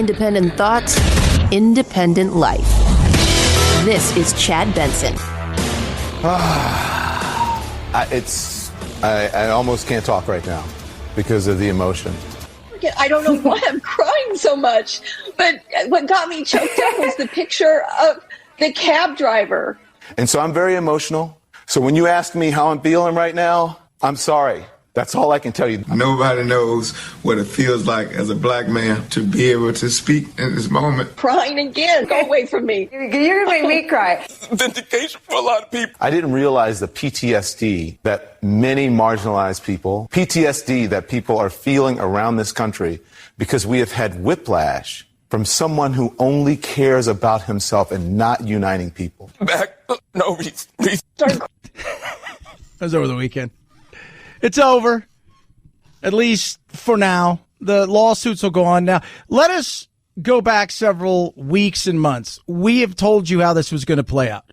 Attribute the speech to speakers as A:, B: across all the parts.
A: Independent thoughts, independent life. This is Chad Benson.
B: I almost can't talk right now because of the emotion.
C: I don't know why I'm crying so much, but what got me choked up was the picture of the cab driver.
B: And so I'm very emotional. So when you ask me how I'm feeling right now, I'm sorry. That's all I can tell you.
D: Nobody knows what it feels like as a black man to be able to speak in this moment.
C: Crying again. Go away from me.
E: You're going to make me cry.
B: Vindication for a lot of people. I didn't realize the PTSD that many marginalized people, PTSD that people are feeling around this country because we have had whiplash from someone who only cares about himself and not uniting people. Back, no reason.
F: That was over the weekend. It's over, at least for now. The lawsuits will go on now. Let us go back several weeks and months. We have told you how this was going to play out.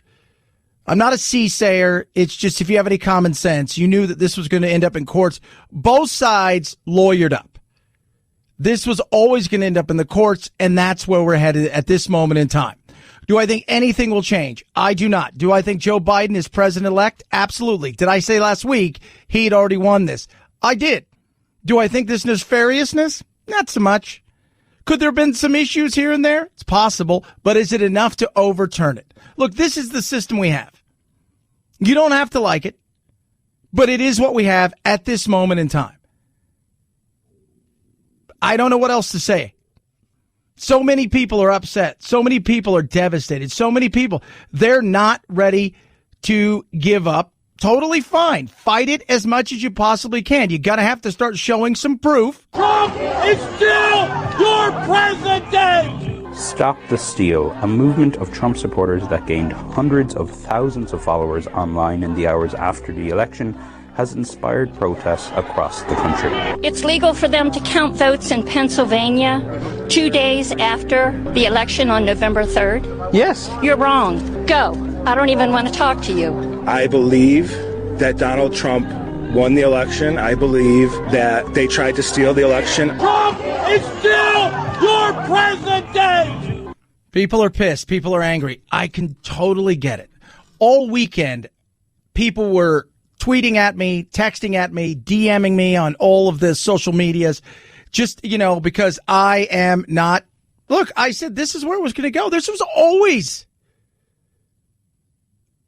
F: I'm not a soothsayer. It's just if you have any common sense, you knew that this was going to end up in courts. Both sides lawyered up. This was always going to end up in the courts, and that's where we're headed at this moment in time. Do I think anything will change? I do not. Do I think Joe Biden is president-elect? Absolutely. Did I say last week he'd already won this? I did. Do I think this nefariousness? Not so much. Could there have been some issues here and there? It's possible. But is it enough to overturn it? Look, this is the system we have. You don't have to like it, but it is what we have at this moment in time. I don't know what else to say. So many people are upset. So many people are devastated. So many people, they're not ready to give up. Totally fine. Fight it as much as you possibly can. You got to have to start showing some proof.
G: Trump is still your president!
H: Stop the Steal, a movement of Trump supporters that gained hundreds of thousands of followers online in the hours after the election, has inspired protests across the country.
I: It's legal for them to count votes in Pennsylvania 2 days after the election on November 3rd?
H: Yes.
I: You're wrong. Go. I don't even want to talk to you.
J: I believe that Donald Trump won the election. I believe that they tried to steal the election.
G: Trump is still your president!
F: People are pissed. People are angry. I can totally get it. All weekend, people were tweeting at me, texting at me, DMing me on all of the social medias, just, because I am not. Look, I said this is where it was going to go. This was always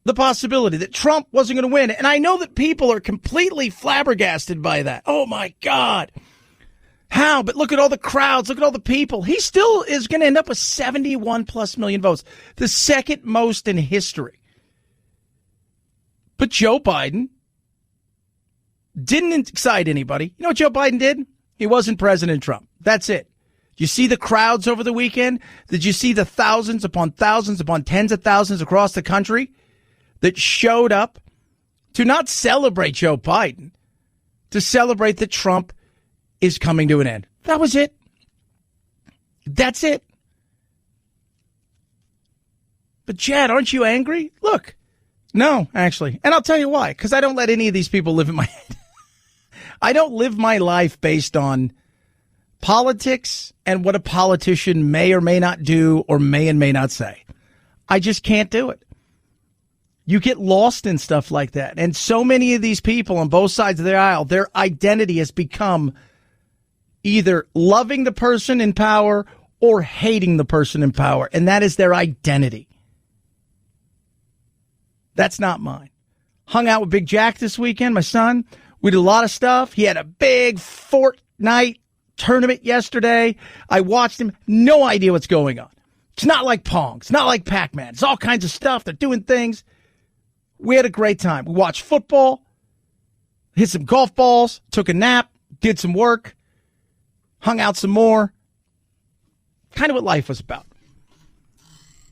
F: the possibility that Trump wasn't going to win. And I know that people are completely flabbergasted by that. Oh, my God. How? But look at all the crowds. Look at all the people. He still is going to end up with 71+ million votes, the second most in history. But Joe Biden didn't excite anybody. You know what Joe Biden did? He wasn't President Trump. That's it. You see the crowds over the weekend? Did you see the thousands upon tens of thousands across the country that showed up to not celebrate Joe Biden, to celebrate that Trump is coming to an end? That was it. That's it. But Chad, aren't you angry? Look, no, actually. And I'll tell you why. Because I don't let any of these people live in my head. I don't live my life based on politics and what a politician may or may not do or may and may not say. I just can't do it. You get lost in stuff like that. And so many of these people on both sides of the aisle, their identity has become either loving the person in power or hating the person in power. And that is their identity. That's not mine. Hung out with Big Jack this weekend, my son. We did a lot of stuff. He had a big Fortnite tournament yesterday. I watched him. No idea what's going on. It's not like Pong. It's not like Pac-Man. It's all kinds of stuff. They're doing things. We had a great time. We watched football, hit some golf balls, took a nap, did some work, hung out some more. Kind of what life was about.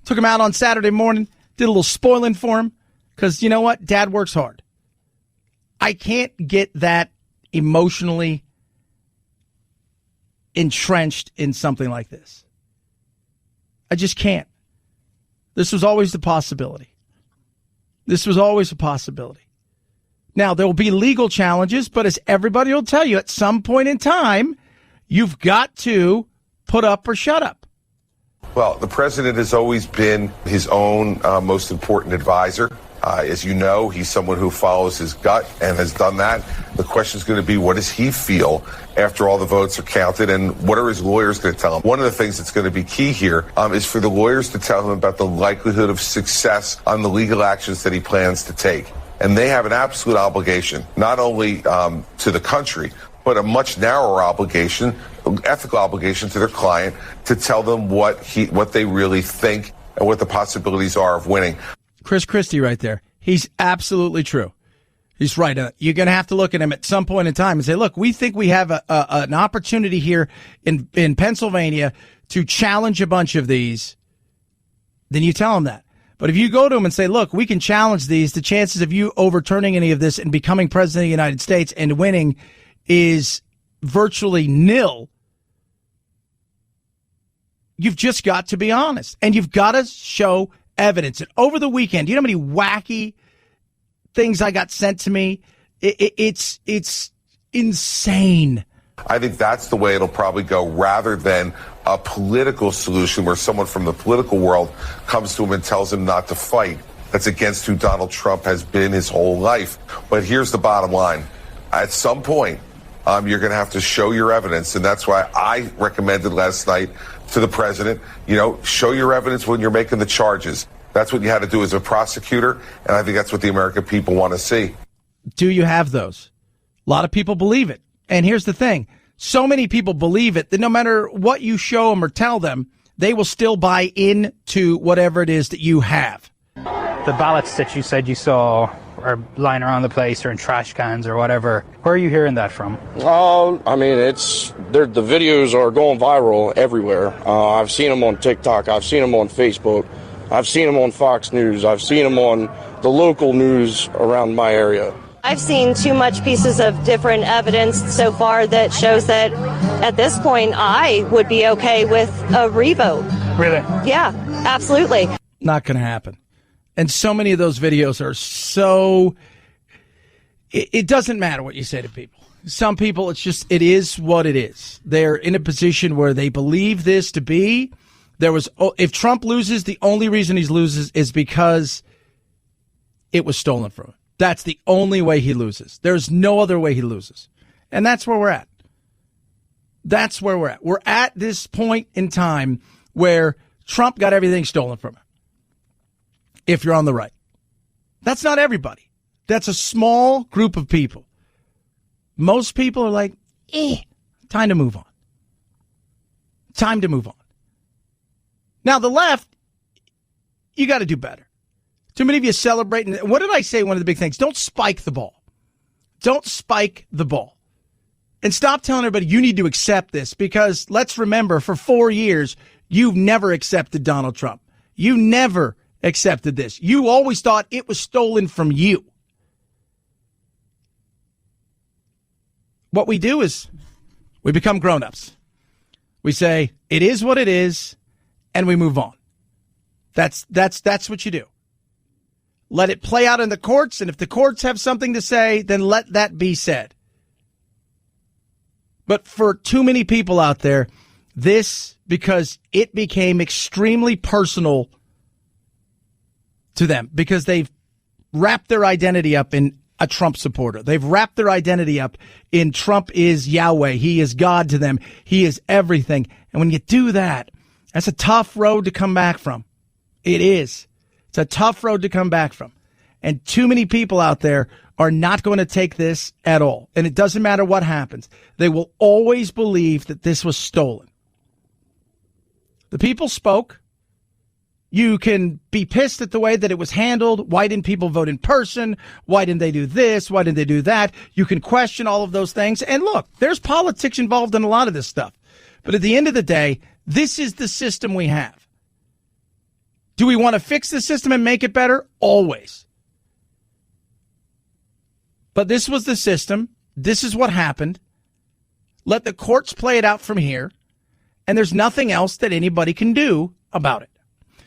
F: Took him out on Saturday morning, did a little spoiling for him. Because you know what? Dad works hard. I can't get that emotionally entrenched in something like this. I just can't. This was always the possibility. This was always a possibility. Now, there will be legal challenges, but as everybody will tell you, at some point in time, you've got to put up or shut up.
E: Well, the president has always been his own most important advisor. As you know, he's someone who follows his gut and has done that. The question is going to be, what does he feel after all the votes are counted, and what are his lawyers going to tell him? One of the things that's going to be key here is for the lawyers to tell him about the likelihood of success on the legal actions that he plans to take. And they have an absolute obligation, not only to the country, but a much narrower obligation, ethical obligation to their client, to tell them what they really think and what the possibilities are of winning.
F: Chris Christie right there. He's absolutely true. He's right. You're going to have to look at him at some point in time and say, look, we think we have an opportunity here in Pennsylvania to challenge a bunch of these. Then you tell him that. But if you go to him and say, look, we can challenge these, the chances of you overturning any of this and becoming president of the United States and winning is virtually nil. You've just got to be honest, and you've got to show evidence. And over the weekend, you know how many wacky things I got sent to me? It's insane.
E: I think that's the way it'll probably go, rather than a political solution where someone from the political world comes to him and tells him not to fight. That's against who Donald Trump has been his whole life. But here's the bottom line. At some point, you're going to have to show your evidence. And that's why I recommended last night to the president, show your evidence when you're making the charges. That's what you had to do as a prosecutor. And I think that's what the American people want to see.
F: Do you have those? A lot of people believe it. And here's the thing. So many people believe it that no matter what you show them or tell them, they will still buy into whatever it is that you have.
K: The ballots that you said you saw are lying around the place or in trash cans or whatever. Where are you hearing that from?
L: I mean, the videos are going viral everywhere. I've seen them on TikTok. I've seen them on Facebook. I've seen them on Fox News. I've seen them on the local news around my area.
M: I've seen too much pieces of different evidence so far that shows that at this point I would be okay with a revote.
K: Really?
M: Yeah, absolutely.
F: Not going to happen. And so many of those videos are so... It doesn't matter what you say to people. Some people, it is what it is. They're in a position where they believe this to be. If Trump loses, the only reason he loses is because it was stolen from him. That's the only way he loses. There's no other way he loses. And that's where we're at. That's where we're at. We're at this point in time where Trump got everything stolen from him. If you're on the right. That's not everybody. That's a small group of people. Most people are like, time to move on. Time to move on. Now, the left, you got to do better. Too many of you celebrating. What did I say? One of the big things. Don't spike the ball. Don't spike the ball. And stop telling everybody you need to accept this, because let's remember, for 4 years, you've never accepted Donald Trump. You never accepted this. You always thought it was stolen from you. What we do is we become grown-ups. We say, it is what it is, and we move on. That's what you do. Let it play out in the courts, and if the courts have something to say, then let that be said. But for too many people out there, because it became extremely personal to them, because they've wrapped their identity up in a Trump supporter. They've wrapped their identity up in Trump is Yahweh. He is God to them. He is everything. And when you do that, that's a tough road to come back from. It is. It's a tough road to come back from. And too many people out there are not going to take this at all. And it doesn't matter what happens. They will always believe that this was stolen. The people spoke. You can be pissed at the way that it was handled. Why didn't people vote in person? Why didn't they do this? Why didn't they do that? You can question all of those things. And look, there's politics involved in a lot of this stuff. But at the end of the day, this is the system we have. Do we want to fix the system and make it better? Always. But this was the system. This is what happened. Let the courts play it out from here. And there's nothing else that anybody can do about it.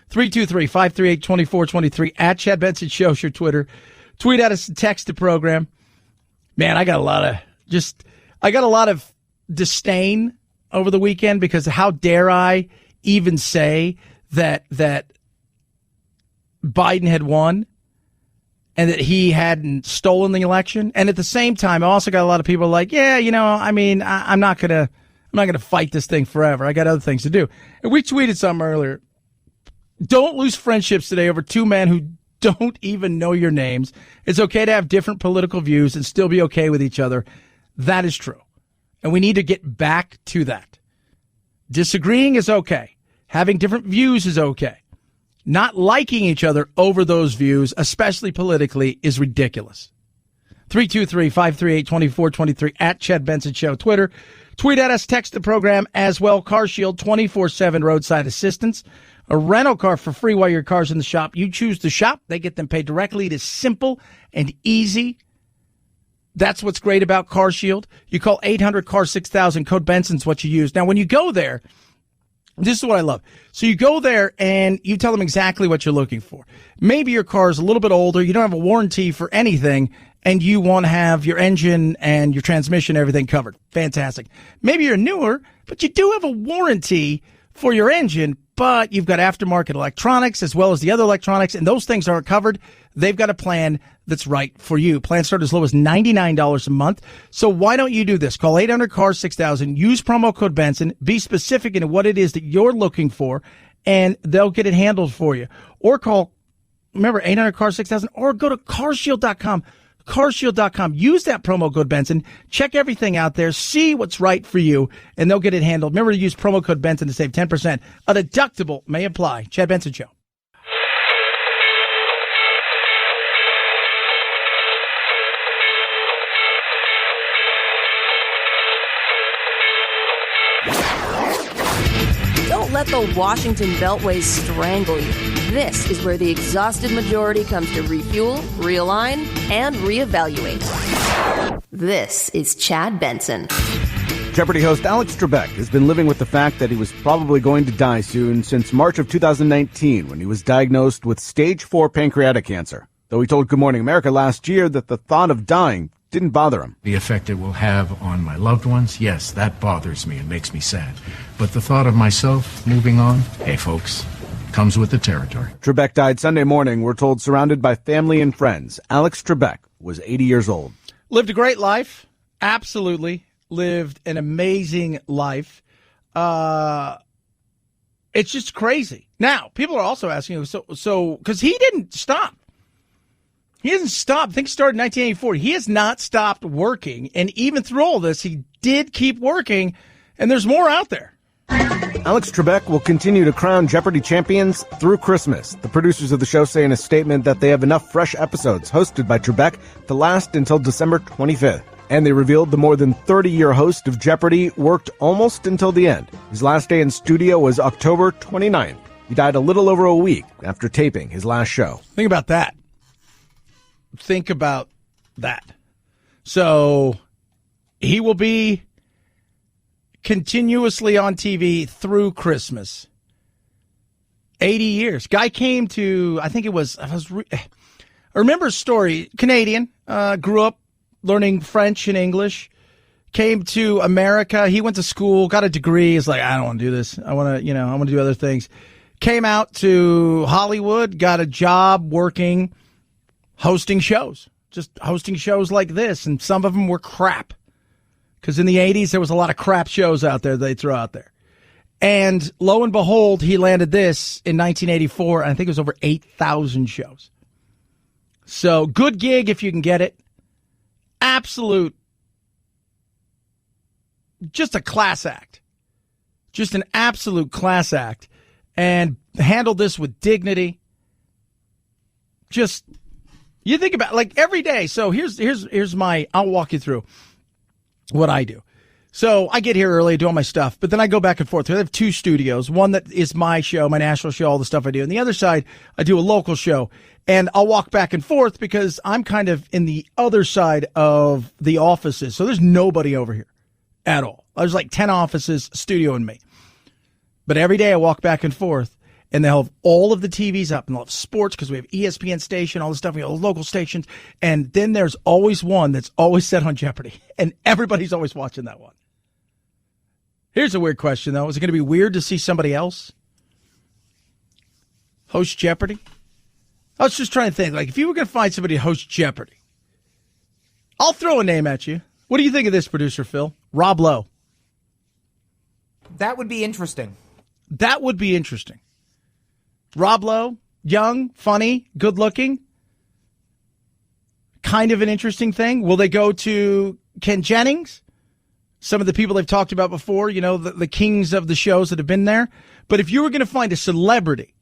F: 323-538-2423 at Chad Benson Show, your Twitter. Tweet at us and text the program. Man, I got a lot of disdain over the weekend, because how dare I even say that Biden had won and that he hadn't stolen the election. And at the same time, I also got a lot of people like, yeah, I'm not going to fight this thing forever. I got other things to do. And we tweeted something earlier. Don't lose friendships today over two men who don't even know your names. It's okay to have different political views and still be okay with each other. That is true. And we need to get back to that. Disagreeing is okay. Having different views is okay. Not liking each other over those views, especially politically, is ridiculous. 323-538-2423 at Chad Benson Show. Twitter. Tweet at us, text the program as well. Car Shield 24/7 roadside assistance. A rental car for free while your car's in the shop. You choose the shop. They get them paid directly. It is simple and easy. That's what's great about Car Shield. You call 800-CAR-6000. Code Benson's what you use. Now, when you go there, this is what I love. So you go there and you tell them exactly what you're looking for. Maybe your car is a little bit older. You don't have a warranty for anything, and you want to have your engine and your transmission, everything covered. Fantastic. Maybe you're newer, but you do have a warranty for your engine, but you've got aftermarket electronics as well as the other electronics, and those things aren't covered. They've got a plan that's right for you. Plans start as low as $99 a month. So why don't you do this? Call 800-CAR-6000. Use promo code Benson. Be specific in what it is that you're looking for, and they'll get it handled for you. Or call, remember, 800-CAR-6000, or go to carshield.com. Carshield.com. Use that promo code Benson. Check everything out there. See what's right for you, and they'll get it handled. Remember to use promo code Benson to save 10%. A deductible may apply. Chad Benson Show.
A: Don't let the Washington Beltway strangle you. This is where the exhausted majority comes to refuel, realign, and reevaluate. This is Chad Benson.
N: Jeopardy host Alex Trebek has been living with the fact that he was probably going to die soon since March of 2019 when he was diagnosed with stage 4 pancreatic cancer. Though he told Good Morning America last year that the thought of dying didn't bother him.
O: The effect it will have on my loved ones, yes, that bothers me and makes me sad. But the thought of myself moving on, hey folks, comes with the territory.
N: Trebek died Sunday morning, we're told, surrounded by family and friends. Alex Trebek was 80 years old.
F: Lived a great life. Absolutely. Lived an amazing life. It's just crazy. Now, people are also asking, so because he didn't stop. He hasn't stopped. Things started in 1984. He has not stopped working. And even through all this, he did keep working. And there's more out there.
N: Alex Trebek will continue to crown Jeopardy champions through Christmas. The producers of the show say in a statement that they have enough fresh episodes hosted by Trebek to last until December 25th. And they revealed the more than 30-year host of Jeopardy worked almost until the end. His last day in studio was October 29th. He died a little over a week after taping his last show.
F: Think about that. Think about that. So he will be continuously on TV through Christmas. 80 years. Guy came to, I remember a story, Canadian, grew up learning French and English, came to America. He went to school, got a degree. He's like, I don't want to do this. I want to do other things. Came out to Hollywood, got a job working hosting shows, just hosting shows like this, and some of them were crap. Because in the 80s, there was a lot of crap shows out there they threw out there. And lo and behold, he landed this in 1984, and I think it was over 8,000 shows. So good gig if you can get it. Absolute, just a class act. Just an absolute class act. And handled this with dignity. Just... You think about like every day. So here's my, I'll walk you through what I do. So I get here early, do all my stuff, but then I go back and forth. I have two studios. One that is my show, my national show, all the stuff I do. And the other side, I do a local show. And I'll walk back and forth because I'm kind of in the other side of the offices. So there's nobody over here at all. There's like 10 offices, studio and me. But every day I walk back and forth. And they'll have all of the TVs up, and they'll have sports because we have ESPN station, all the stuff, we have local stations. And then there's always one that's always set on Jeopardy. And everybody's always watching that one. Here's a weird question, though. Is it going to be weird to see somebody else host Jeopardy? I was just trying to think, like, if you were going to find somebody to host Jeopardy, I'll throw a name at you. What do you think of this, producer Phil? Rob Lowe.
P: That would be interesting.
F: That would be interesting. Rob Lowe, young, funny, good looking. Kind of an interesting thing. Will they go to Ken Jennings? Some of the people they've talked about before, you know, the kings of the shows that have been there. But if you were going to find a celebrity,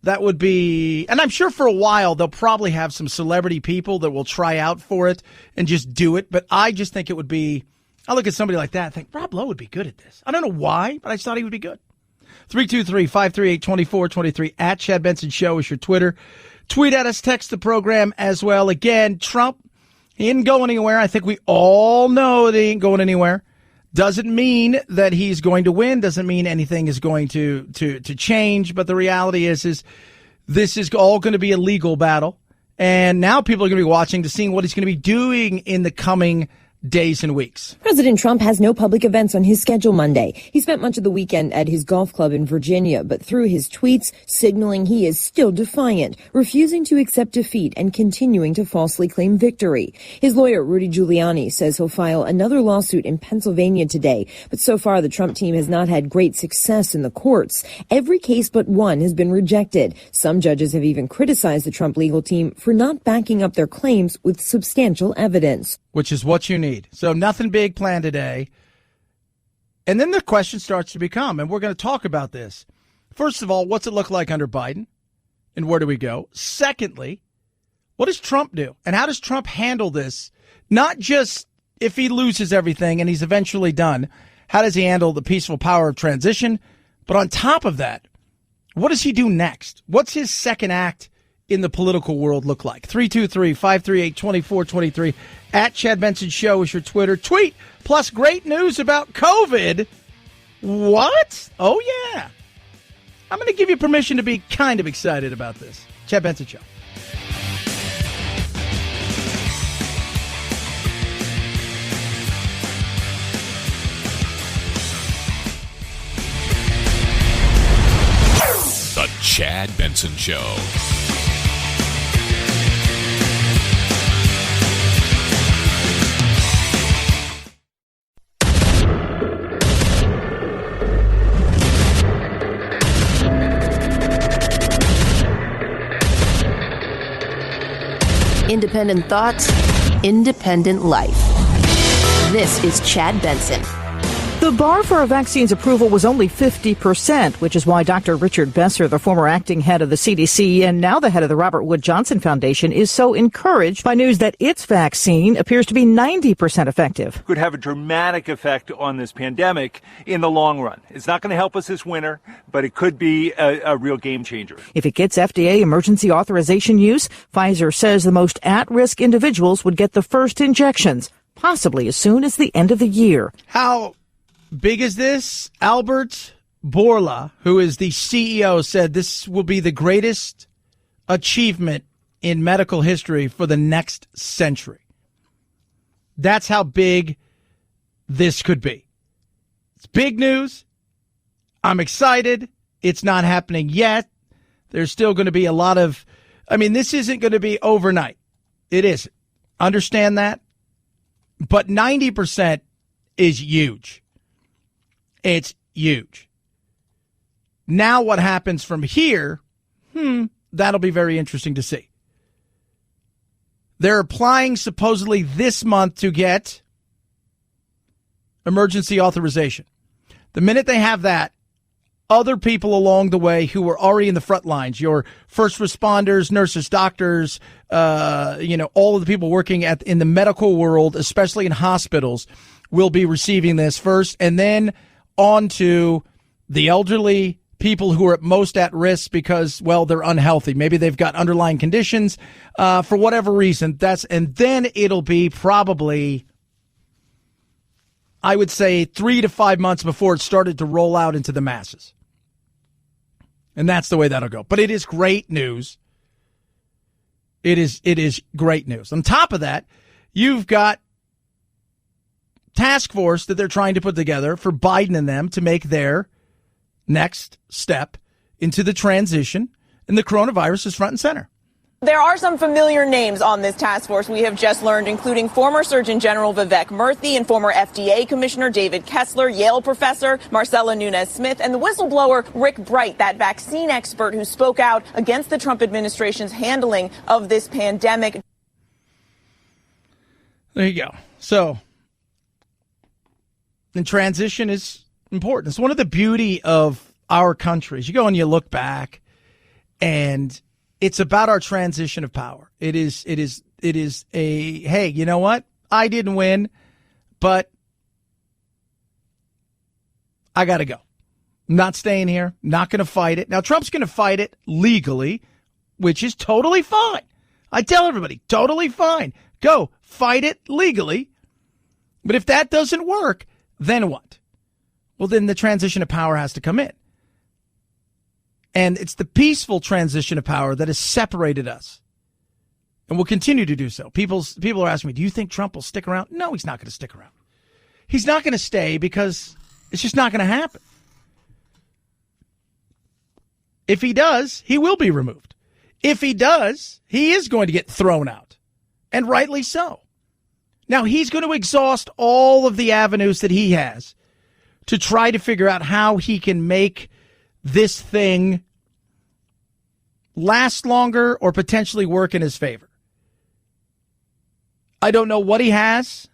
F: that would be, and I'm sure for a while they'll probably have some celebrity people that will try out for it and just do it. But I just think it would be, I look at somebody like that and think Rob Lowe would be good at this. I don't know why, but I just thought he would be good. 323-538-2423 at Chad Benson Show is your Twitter. Tweet at us, text the program as well. Again, Trump, he ain't going anywhere. I think we all know that he ain't going anywhere. Doesn't mean that he's going to win. Doesn't mean anything is going to change. But the reality is this is all going to be a legal battle. And now people are going to be watching to see what he's going to be doing in the coming days and weeks.
Q: President Trump has no public events on his schedule Monday. He spent much of the weekend at his golf club in Virginia, but through his tweets signaling he is still defiant, refusing to accept defeat and continuing to falsely claim victory. His lawyer, Rudy Giuliani, says he'll file another lawsuit in Pennsylvania today, but so far the Trump team has not had great success in the courts. Every case but one has been rejected. Some judges have even criticized the Trump legal team for not backing up their claims with substantial evidence.
F: Which is what you need. So nothing big planned today. And then the question starts to become, and we're going to talk about this. First of all, what's it look like under Biden? And where do we go? Secondly, what does Trump do? And how does Trump handle this? Not just if he loses everything and he's eventually done, how does he handle the peaceful power of transition? But on top of that, what does he do next? What's his second act in the political world look like? 323-538-2423 at Chad Benson Show is your Twitter. Tweet plus great news about COVID. What? Oh, yeah. I'm going to give you permission to be kind of excited about this. Chad Benson Show.
R: The Chad Benson Show.
A: Independent thoughts, independent life. This is Chad Benson.
S: The bar for a vaccine's approval was only 50%, which is why Dr. Richard Besser, the former acting head of the CDC and now the head of the Robert Wood Johnson Foundation, is so encouraged by news that its vaccine appears to be 90% effective.
T: Could have a dramatic effect on this pandemic in the long run. It's not going to help us this winter, but it could be a real game changer.
S: If it gets FDA emergency authorization use, Pfizer says the most at-risk individuals would get the first injections, possibly as soon as the end of the year.
F: How big is this? Albert Bourla, who is the CEO, said this will be the greatest achievement in medical history for the next century. That's how big this could be. It's big news. I'm excited. It's not happening yet. There's still going to be a lot of, this isn't going to be overnight. It isn't. Understand that? But 90% is huge. It's huge. Now what happens from here, that'll be very interesting to see. They're applying supposedly this month to get emergency authorization. The minute they have that, other people along the way who were already in the front lines, your first responders, nurses, doctors, all of the people working in the medical world, especially in hospitals, will be receiving this first, and then on to the elderly, people who are most at risk because, well, they're unhealthy. Maybe they've got underlying conditions for whatever reason. And then it'll be probably, I would say, 3 to 5 months before it started to roll out into the masses. And that's the way that'll go. But it is great news. It is great news. On top of that, you've got task force that they're trying to put together for Biden and them to make their next step into the transition, and the coronavirus is front and center.
P: There are some familiar names on this task force we have just learned, including former Surgeon General Vivek Murthy and former FDA Commissioner David Kessler, Yale professor Marcella Nunez-Smith, and the whistleblower Rick Bright, that vaccine expert who spoke out against the Trump administration's handling of this pandemic.
F: There you go. So, and transition is important. It's one of the beauty of our country. You go and you look back, and it's about our transition of power. It is a, hey, you know what? I didn't win, but I got to go. I'm not staying here. Not going to fight it. Now, Trump's going to fight it legally, which is totally fine. I tell everybody, totally fine. Go fight it legally. But if that doesn't work, then what? Well, then the transition of power has to come in. And it's the peaceful transition of power that has separated us and will continue to do so. People are asking me, do you think Trump will stick around? No, he's not going to stick around. He's not going to stay because it's just not going to happen. If he does, he will be removed. If he does, he is going to get thrown out, and rightly so. Now, he's going to exhaust all of the avenues that he has to try to figure out how he can make this thing last longer or potentially work in his favor. I don't know what he has.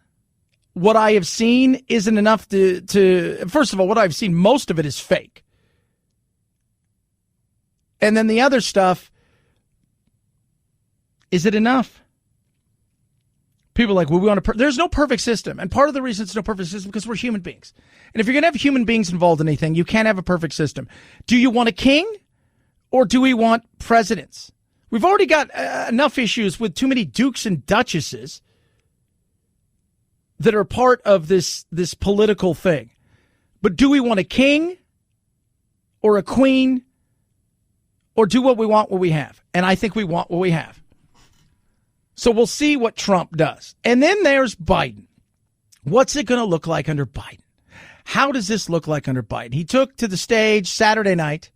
F: What I have seen isn't enough to first of all, what I've seen, most of it is fake. And then the other stuff, is it enough? People are like, well, we want to. There's no perfect system. And part of the reason it's no perfect system because we're human beings. And if you're going to have human beings involved in anything, you can't have a perfect system. Do you want a king or do we want presidents? We've already got enough issues with too many dukes and duchesses that are part of this political thing. But do we want a king or a queen or do what we want, what we have? And I think we want what we have. So we'll see what Trump does. And then there's Biden. What's it going to look like under Biden? How does this look like under Biden? He took to the stage Saturday night,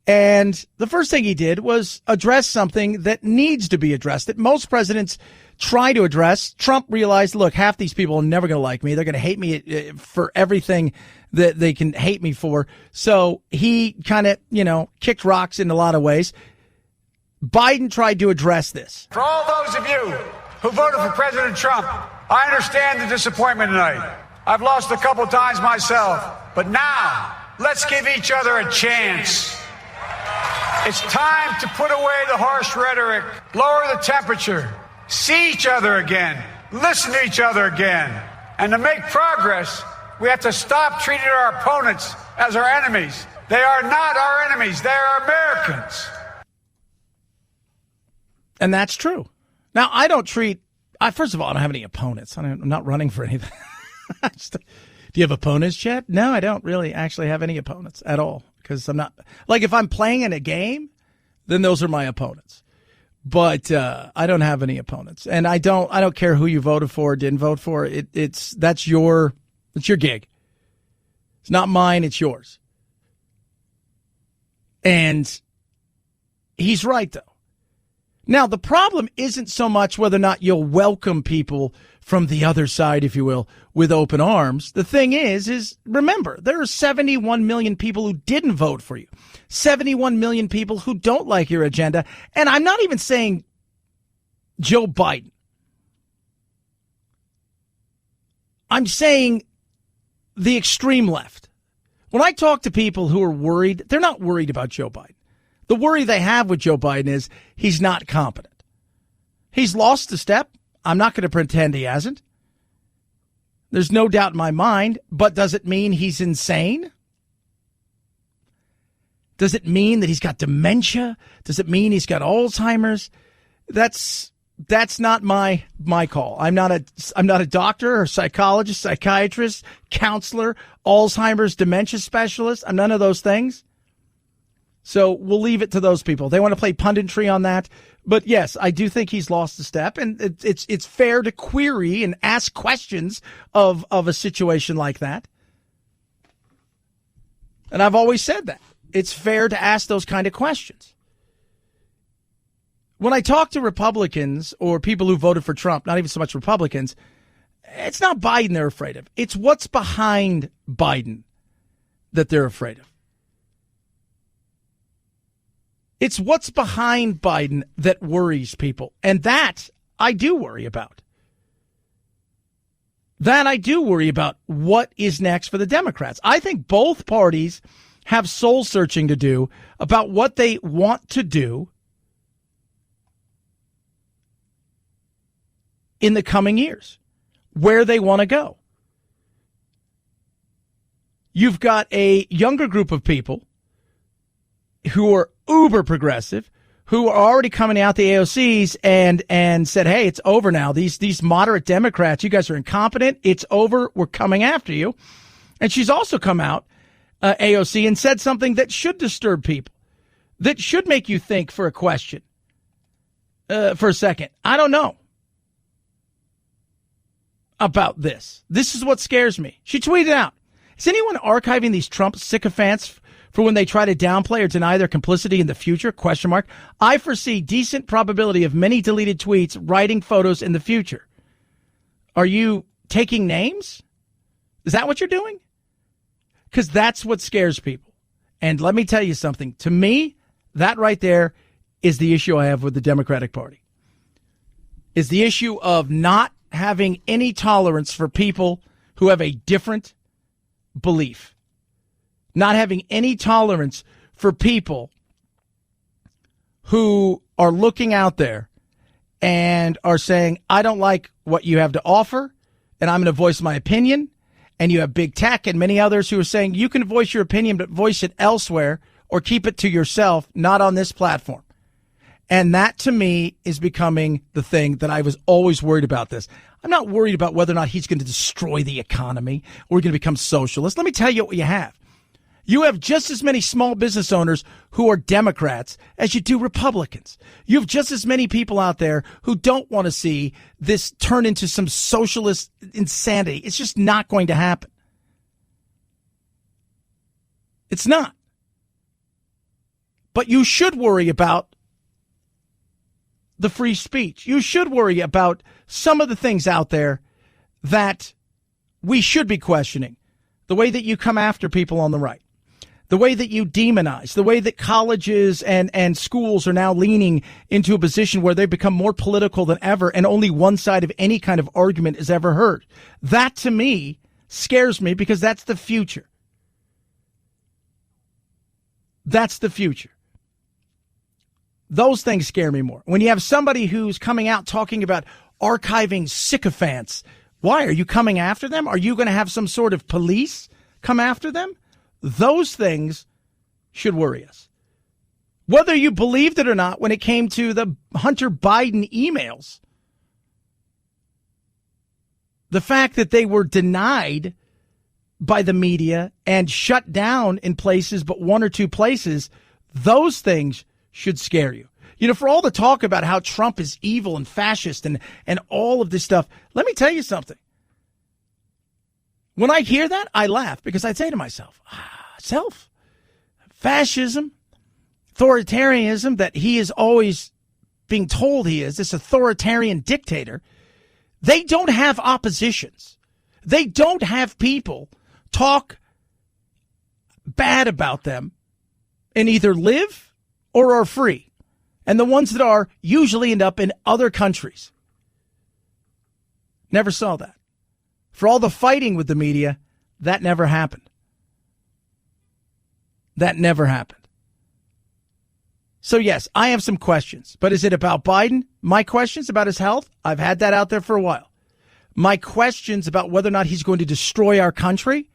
F: and the first thing he did was address something that needs to be addressed, that most presidents try to address. Trump realized, look, half these people are never going to like me. They're going to hate me for everything that they can hate me for. So he kind of, kicked rocks in a lot of ways. Biden tried to address this.
U: For all those of you who voted for President Trump, I understand the disappointment tonight. I've lost a couple times myself, but now let's give each other a chance. It's time to put away the harsh rhetoric, lower the temperature, see each other again, listen to each other again. And to make progress, we have to stop treating our opponents as our enemies. They are not our enemies. They are Americans.
F: And that's true. Now, I don't treat, first of all, I don't have any opponents. I'm not running for anything. Do you have opponents, Chad? No, I don't really actually have any opponents at all. Because I'm not, like, if I'm playing in a game, then those are my opponents. But I don't have any opponents. And I don't care who you voted for or didn't vote for. That's your gig. It's not mine, it's yours. And he's right, though. Now, the problem isn't so much whether or not you'll welcome people from the other side, if you will, with open arms. The thing is remember, there are 71 million people who didn't vote for you. 71 million people who don't like your agenda. And I'm not even saying Joe Biden. I'm saying the extreme left. When I talk to people who are worried, they're not worried about Joe Biden. The worry they have with Joe Biden is he's not competent. He's lost a step. I'm not going to pretend he hasn't. There's no doubt in my mind, but does it mean he's insane? Does it mean that he's got dementia? Does it mean he's got Alzheimer's? That's not my call. I'm not a doctor or psychologist, psychiatrist, counselor, Alzheimer's, dementia specialist. I'm none of those things. So we'll leave it to those people. They want to play punditry on that. But yes, I do think he's lost a step, and it's fair to query and ask questions of a situation like that. And I've always said that. It's fair to ask those kind of questions. When I talk to Republicans or people who voted for Trump, not even so much Republicans, it's not Biden they're afraid of. It's what's behind Biden that they're afraid of. It's what's behind Biden that worries people. And that I do worry about. That I do worry about what is next for the Democrats. I think both parties have soul searching to do about what they want to do in the coming years, where they want to go. You've got a younger group of people who are uber progressive, who are already coming out the AOCs and said, hey, it's over now. These moderate Democrats, you guys are incompetent. It's over. We're coming after you. And she's also come out, AOC, and said something that should disturb people, that should make you think for a question, for a second. I don't know about this. This is what scares me. She tweeted out, is anyone archiving these Trump sycophants for when they try to downplay or deny their complicity in the future? ? I foresee decent probability of many deleted tweets, writing photos in the future. Are you taking names? Is that what you're doing? Because that's what scares people. And let me tell you something. To me, that right there is the issue I have with the Democratic Party. Is the issue of not having any tolerance for people who have a different belief. Not having any tolerance for people who are looking out there and are saying, I don't like what you have to offer, and I'm going to voice my opinion. And you have big tech and many others who are saying you can voice your opinion, but voice it elsewhere or keep it to yourself, not on this platform. And that, to me, is becoming the thing that I was always worried about this. I'm not worried about whether or not he's going to destroy the economy or we're going to become socialist. Let me tell you what you have. You have just as many small business owners who are Democrats as you do Republicans. You have just as many people out there who don't want to see this turn into some socialist insanity. It's just not going to happen. It's not. But you should worry about the free speech. You should worry about some of the things out there that we should be questioning. The way that you come after people on the right. The way that you demonize, the way that colleges and schools are now leaning into a position where they become more political than ever and only one side of any kind of argument is ever heard. That, to me, scares me because that's the future. That's the future. Those things scare me more. When you have somebody who's coming out talking about archiving sycophants, why? Are you coming after them? Are you going to have some sort of police come after them? Those things should worry us. Whether you believed it or not when it came to the Hunter Biden emails, the fact that they were denied by the media and shut down in places, but one or two places, those things should scare you. You know, for all the talk about how Trump is evil and fascist and all of this stuff, let me tell you something. When I hear that, I laugh because I'd say to myself, fascism, authoritarianism that he is always being told he is, this authoritarian dictator, they don't have oppositions. They don't have people talk bad about them and either live or are free. And the ones that are usually end up in other countries. Never saw that. For all the fighting with the media, that never happened. That never happened. So, yes, I have some questions. But is it about Biden? My questions about his health? I've had that out there for a while. My questions about whether or not he's going to destroy our country?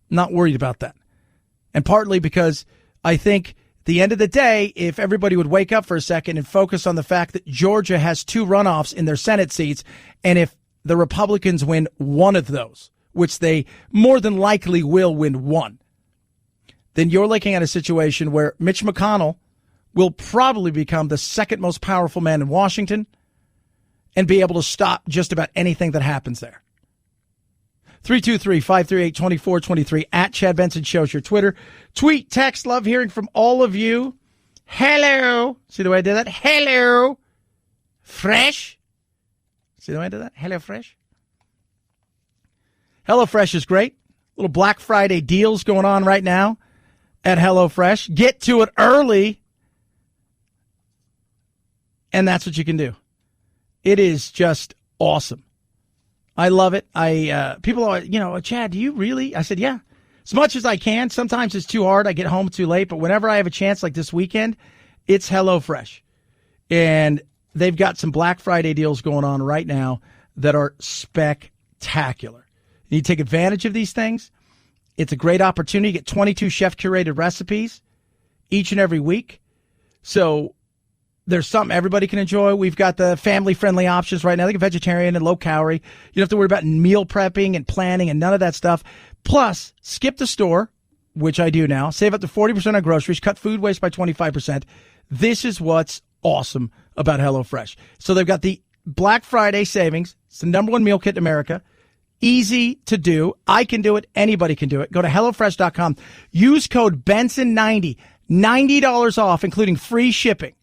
F: Not worried about that. And partly because I think at the end of the day, if everybody would wake up for a second and focus on the fact that Georgia has 2 runoffs in their Senate seats, and if the Republicans win one of those, which they more than likely will win one, then you're looking at a situation where Mitch McConnell will probably become the second most powerful man in Washington and be able to stop just about anything that happens there. 323-538-2423 at Chad Benson Show's your Twitter. Tweet, text, love hearing from all of you. Hello. See the way I did that? Hello. Fresh. See the way I did that? Hello Fresh. HelloFresh is great. Little Black Friday deals going on right now at HelloFresh. Get to it early. And that's what you can do. It is just awesome. I love it. People are, Chad, do you really? I said, yeah, as much as I can. Sometimes it's too hard. I get home too late. But whenever I have a chance, like this weekend, it's HelloFresh. And they've got some Black Friday deals going on right now that are spectacular. You take advantage of these things. It's a great opportunity. You get 22 chef-curated recipes each and every week. So there's something everybody can enjoy. We've got the family-friendly options right now. They get vegetarian and low-calorie. You don't have to worry about meal prepping and planning and none of that stuff. Plus, skip the store, which I do now. Save up to 40% on groceries. Cut food waste by 25%. This is what's awesome about HelloFresh. So they've got the Black Friday savings. It's the #1 meal kit in America. Easy to do. I can do it. Anybody can do it. Go to HelloFresh.com. Use code Benson90. $90 off, including free shipping.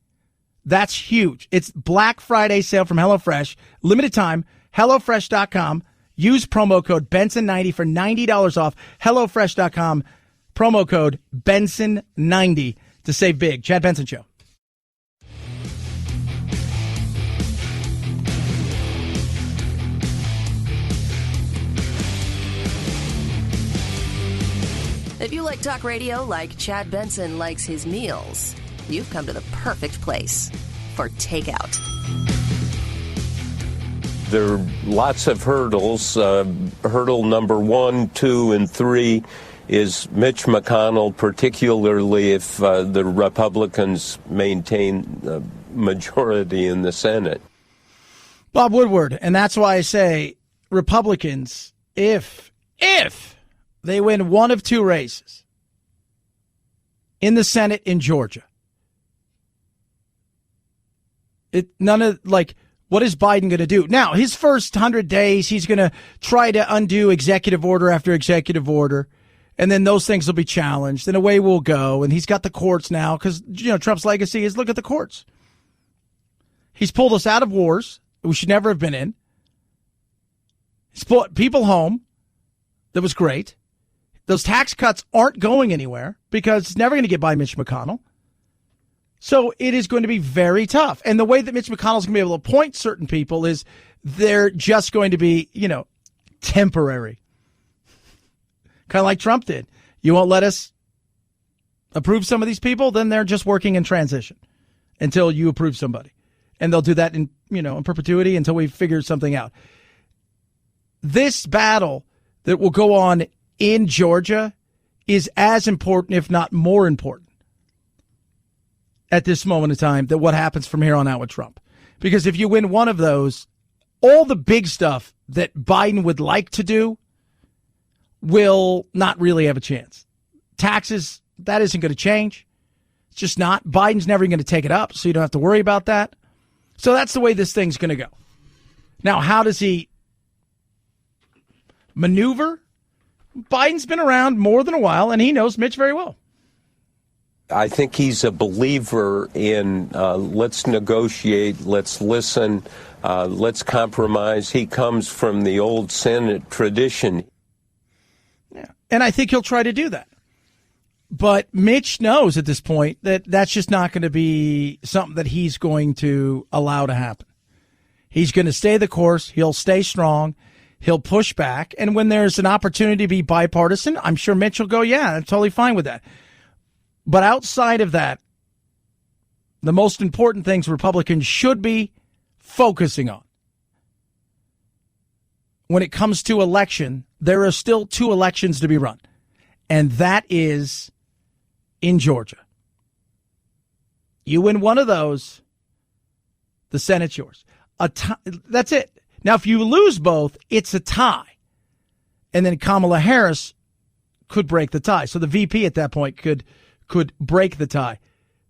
F: That's huge. It's Black Friday sale from HelloFresh. Limited time. HelloFresh.com. Use promo code Benson90 for $90 off. HelloFresh.com. Promo code Benson90 to save big. Chad Benson Show.
A: If you like talk radio like Chad Benson likes his meals, you've come to the perfect place for takeout.
D: There are lots of hurdles. Hurdle number 1, 2, and 3 is Mitch McConnell, particularly if the Republicans maintain the majority in the Senate.
F: Bob Woodward, and that's why I say Republicans, if they win one of 2 races in the Senate in Georgia, what is Biden going to do? Now, his first 100 days, he's going to try to undo executive order after executive order, and then those things will be challenged, and away we'll go. And he's got the courts now because, Trump's legacy is look at the courts. He's pulled us out of wars we should never have been in. He's brought people home. That was great. Those tax cuts aren't going anywhere because it's never going to get by Mitch McConnell. So it is going to be very tough. And the way that Mitch McConnell's going to be able to appoint certain people is they're just going to be, temporary. Kind of like Trump did. You won't let us approve some of these people, then they're just working in transition until you approve somebody. And they'll do that in perpetuity until we figure something out. This battle that will go on in Georgia is as important, if not more important, at this moment in time than what happens from here on out with Trump. Because if you win one of those, all the big stuff that Biden would like to do will not really have a chance. Taxes, that isn't going to change. It's just not. Biden's never going to take it up, so you don't have to worry about that. So that's the way this thing's going to go. Now, how does he maneuver? Biden's been around more than a while, and he knows Mitch very well.
D: I think he's a believer in let's negotiate, let's listen, let's compromise. He comes from the old Senate tradition.
F: Yeah, and I think he'll try to do that. But Mitch knows at this point that that's just not going to be something that he's going to allow to happen. He's going to stay the course. He'll stay strong. He'll push back. And when there's an opportunity to be bipartisan, I'm sure Mitch will go, yeah, I'm totally fine with that. But outside of that, the most important things Republicans should be focusing on. When it comes to election, there are still 2 elections to be run. And that is in Georgia. You win one of those, the Senate's yours. That's it. Now, if you lose both, it's a tie. And then Kamala Harris could break the tie. So the VP at that point could break the tie.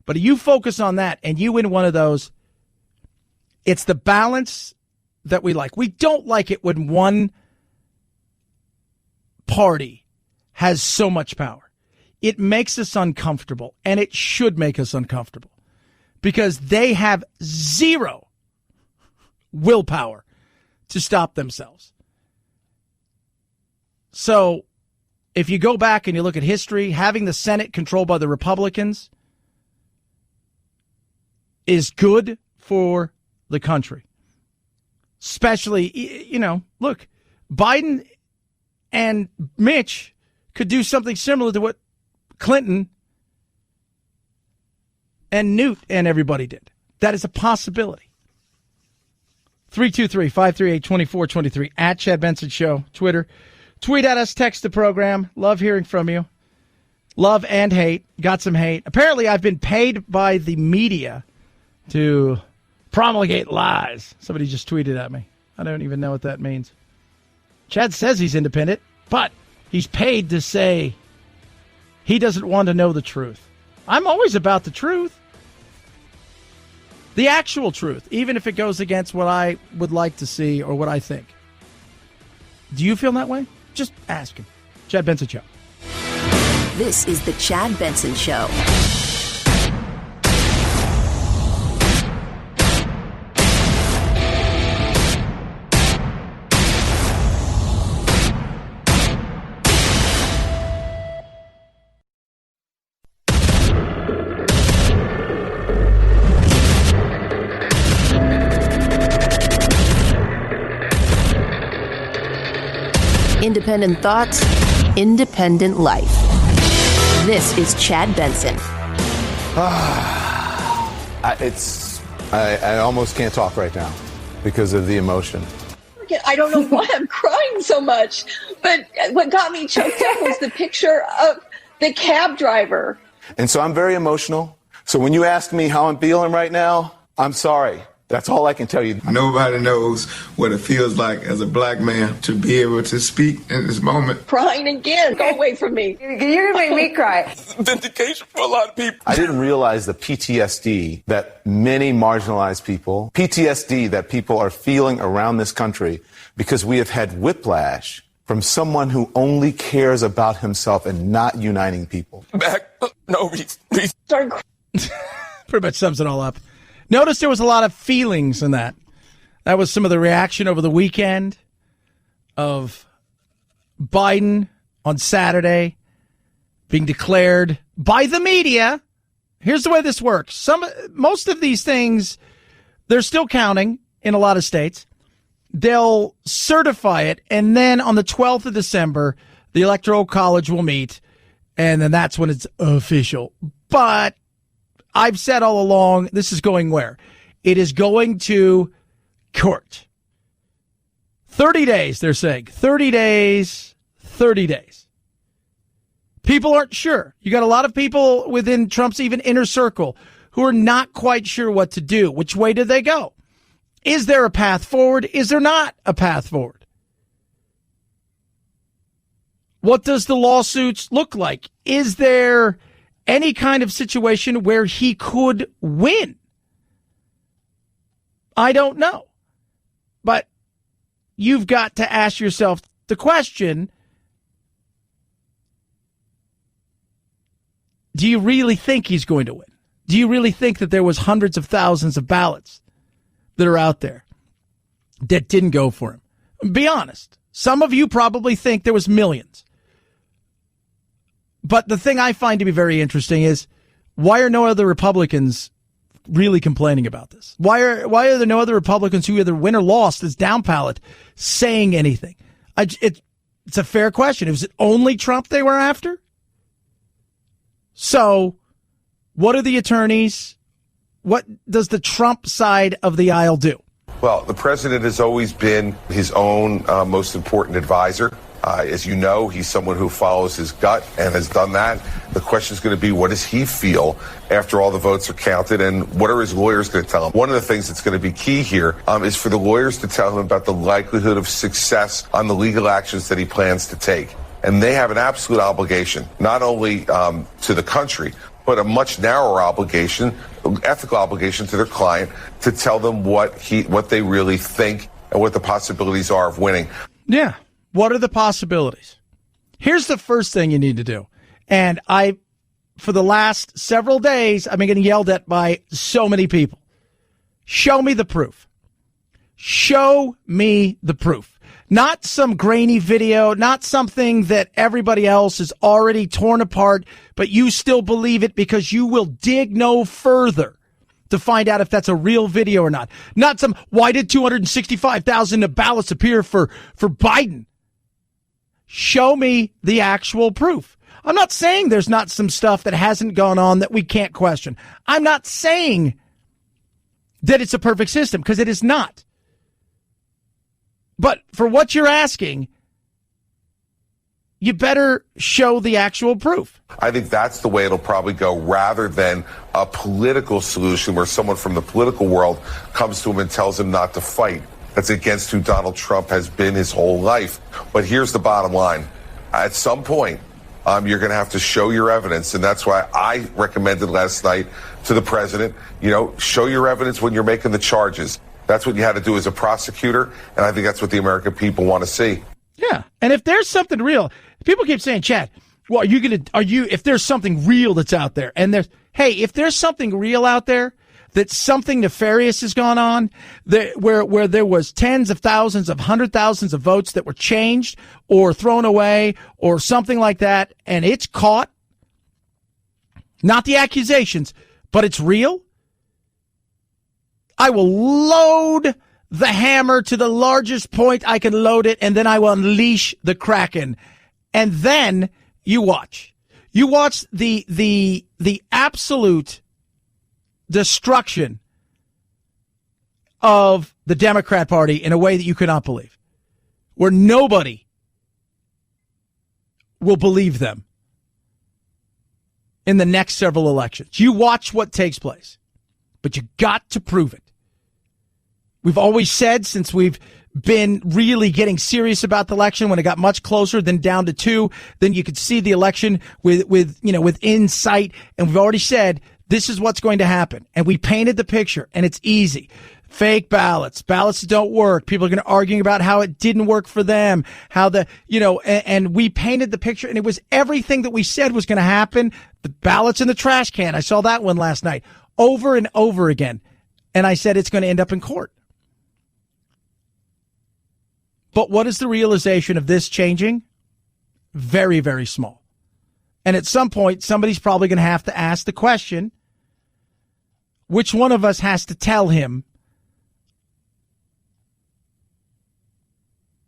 F: But you focus on that and you win one of those. It's the balance that we like. We don't like it when one party has so much power. It makes us uncomfortable, and it should make us uncomfortable because they have zero willpower to stop themselves. So if you go back and you look at history, having the Senate controlled by the Republicans is good for the country. Especially, look, Biden and Mitch could do something similar to what Clinton and Newt and everybody did. That is a possibility. 323-538-2423 at Chad Benson Show, Twitter. Tweet at us, text the program. Love hearing from you. Love and hate. Got some hate. Apparently, I've been paid by the media to promulgate lies. Somebody just tweeted at me. I don't even know what that means. Chad says he's independent, but he's paid to say he doesn't want to know the truth. I'm always about the truth. The actual truth, even if it goes against what I would like to see or what I think. Do you feel that way? Just ask him. Chad Benson Show.
A: This is the Chad Benson Show. Independent thoughts, independent life. This is Chad Benson.
B: I almost can't talk right now because of the emotion.
C: I don't know why I'm crying so much, but what got me choked up was the picture of the cab driver.
B: And so I'm very emotional. So when you ask me how I'm feeling right now, I'm sorry. That's all I can tell you.
V: Nobody knows what it feels like as a black man to be able to speak in this moment.
C: Crying again. Go away from me.
W: You're going to make me cry.
B: Vindication for a lot of people. I didn't realize the PTSD that many marginalized people, PTSD that people are feeling around this country because we have had whiplash from someone who only cares about himself and not uniting people.
F: Pretty much sums it all up. Notice there was a lot of feelings in that. That was some of the reaction over the weekend of Biden on Saturday being declared by the media. Here's the way this works. Most of these things, they're still counting in a lot of states. They'll certify it, and then on the 12th of December, the Electoral College will meet, and then that's when it's official. But I've said all along, this is going where? It is going to court. 30 days, they're saying. 30 days, 30 days. People aren't sure. You got a lot of people within Trump's even inner circle who are not quite sure what to do. Which way did they go? Is there a path forward? Is there not a path forward? What does the lawsuits look like? Is there any kind of situation where he could win? I don't know. But you've got to ask yourself the question, do you really think he's going to win? Do you really think that there was hundreds of thousands of ballots that are out there that didn't go for him? Be honest. Some of you probably think there was millions. But the thing I find to be very interesting is, why are no other Republicans really complaining about this? Why are there no other Republicans who either win or lost this down ballot saying anything? It's a fair question. Was it only Trump they were after? So what are the attorneys? What does the Trump side of the aisle do?
E: Well, the president has always been his own most important advisor. As you know, he's someone who follows his gut and has done that. The question is going to be, what does he feel after all the votes are counted, and what are his lawyers going to tell him? One of the things that's going to be key here is for the lawyers to tell him about the likelihood of success on the legal actions that he plans to take. And they have an absolute obligation, not only to the country, but a much narrower obligation, ethical obligation to their client to tell them what they really think and what the possibilities are of winning.
F: Yeah. What are the possibilities? Here's the first thing you need to do. And for the last several days, I've been getting yelled at by so many people. Show me the proof. Show me the proof. Not some grainy video, not something that everybody else is already torn apart, but you still believe it because you will dig no further to find out if that's a real video or not. Not some, why did 265,000 ballots appear for Biden? Show me the actual proof. I'm not saying there's not some stuff that hasn't gone on that we can't question. I'm not saying that it's a perfect system, because it is not. But for what you're asking, you better show the actual proof.
E: I think that's the way it'll probably go, rather than a political solution where someone from the political world comes to him and tells him not to fight. That's against who Donald Trump has been his whole life. But here's the bottom line. At some point, you're going to have to show your evidence. And that's why I recommended last night to the president, show your evidence when you're making the charges. That's what you had to do as a prosecutor. And I think that's what the American people want to see.
F: Yeah. And if there's something real, people keep saying, Chad, well, if there's something real that's out there, and if there's something real out there, that something nefarious has gone on, where there was tens of thousands of 100,000s of votes that were changed or thrown away or something like that, and it's caught, not the accusations, but it's real, I will load the hammer to the largest point I can load it, and then I will unleash the Kraken. And then you watch. You watch the absolute destruction of the Democrat Party in a way that you cannot believe, where nobody will believe them in the next several elections. You watch what takes place, but you got to prove it. We've always said, since we've been really getting serious about the election, when it got much closer, then down to 2, then you could see the election with insight. And we've already said, this is what's going to happen. And we painted the picture, and it's easy. Fake ballots that don't work. People are going to argue about how it didn't work for them, and we painted the picture, and it was everything that we said was going to happen. The ballots in the trash can. I saw that one last night over and over again. And I said, it's going to end up in court. But what is the realization of this changing? Very, very small. And at some point, somebody's probably going to have to ask the question, which one of us has to tell him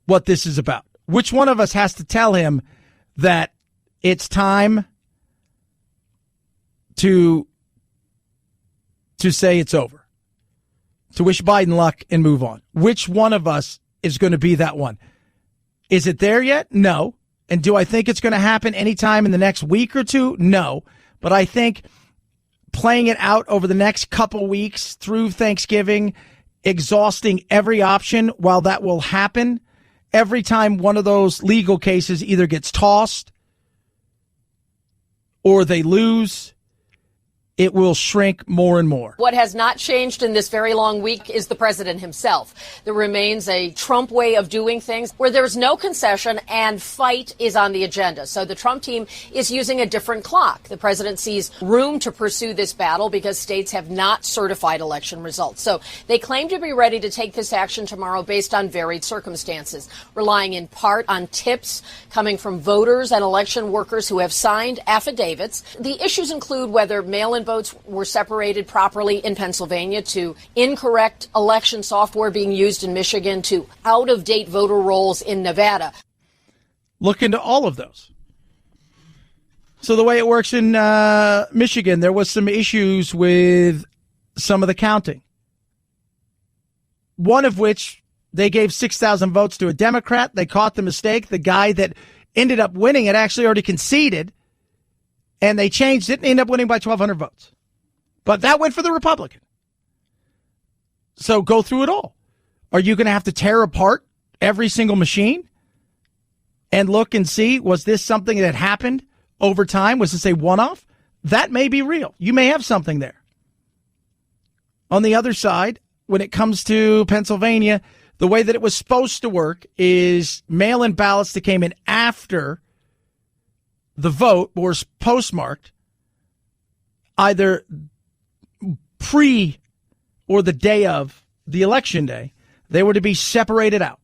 F: what this is about? Which one of us has to tell him that it's time to say it's over, to wish Biden luck and move on? Which one of us is going to be that one? Is it there yet? No. And do I think it's going to happen anytime in the next week or two? No. But I think playing it out over the next couple weeks through Thanksgiving, exhausting every option while that will happen, every time one of those legal cases either gets tossed or they lose, it will shrink more and more.
H: What has not changed in this very long week is the president himself. There remains a Trump way of doing things where there's no concession and fight is on the agenda. So the Trump team is using a different clock. The president sees room to pursue this battle because states have not certified election results. So they claim to be ready to take this action tomorrow based on varied circumstances, relying in part on tips coming from voters and election workers who have signed affidavits. The issues include whether mail-in votes were separated properly in Pennsylvania, to incorrect election software being used in Michigan, to out-of-date voter rolls in Nevada.
F: Look into all of those. So the way it works in Michigan, there was some issues with some of the counting. One of which, they gave 6,000 votes to a Democrat. They caught the mistake. The guy that ended up winning it actually already conceded. And they changed it and ended up winning by 1,200 votes. But that went for the Republican. So go through it all. Are you going to have to tear apart every single machine and look and see, was this something that happened over time? Was this a one-off? That may be real. You may have something there. On the other side, when it comes to Pennsylvania, the way that it was supposed to work is mail-in ballots that came in after the vote were postmarked either pre or the day of the election day. They were to be separated out,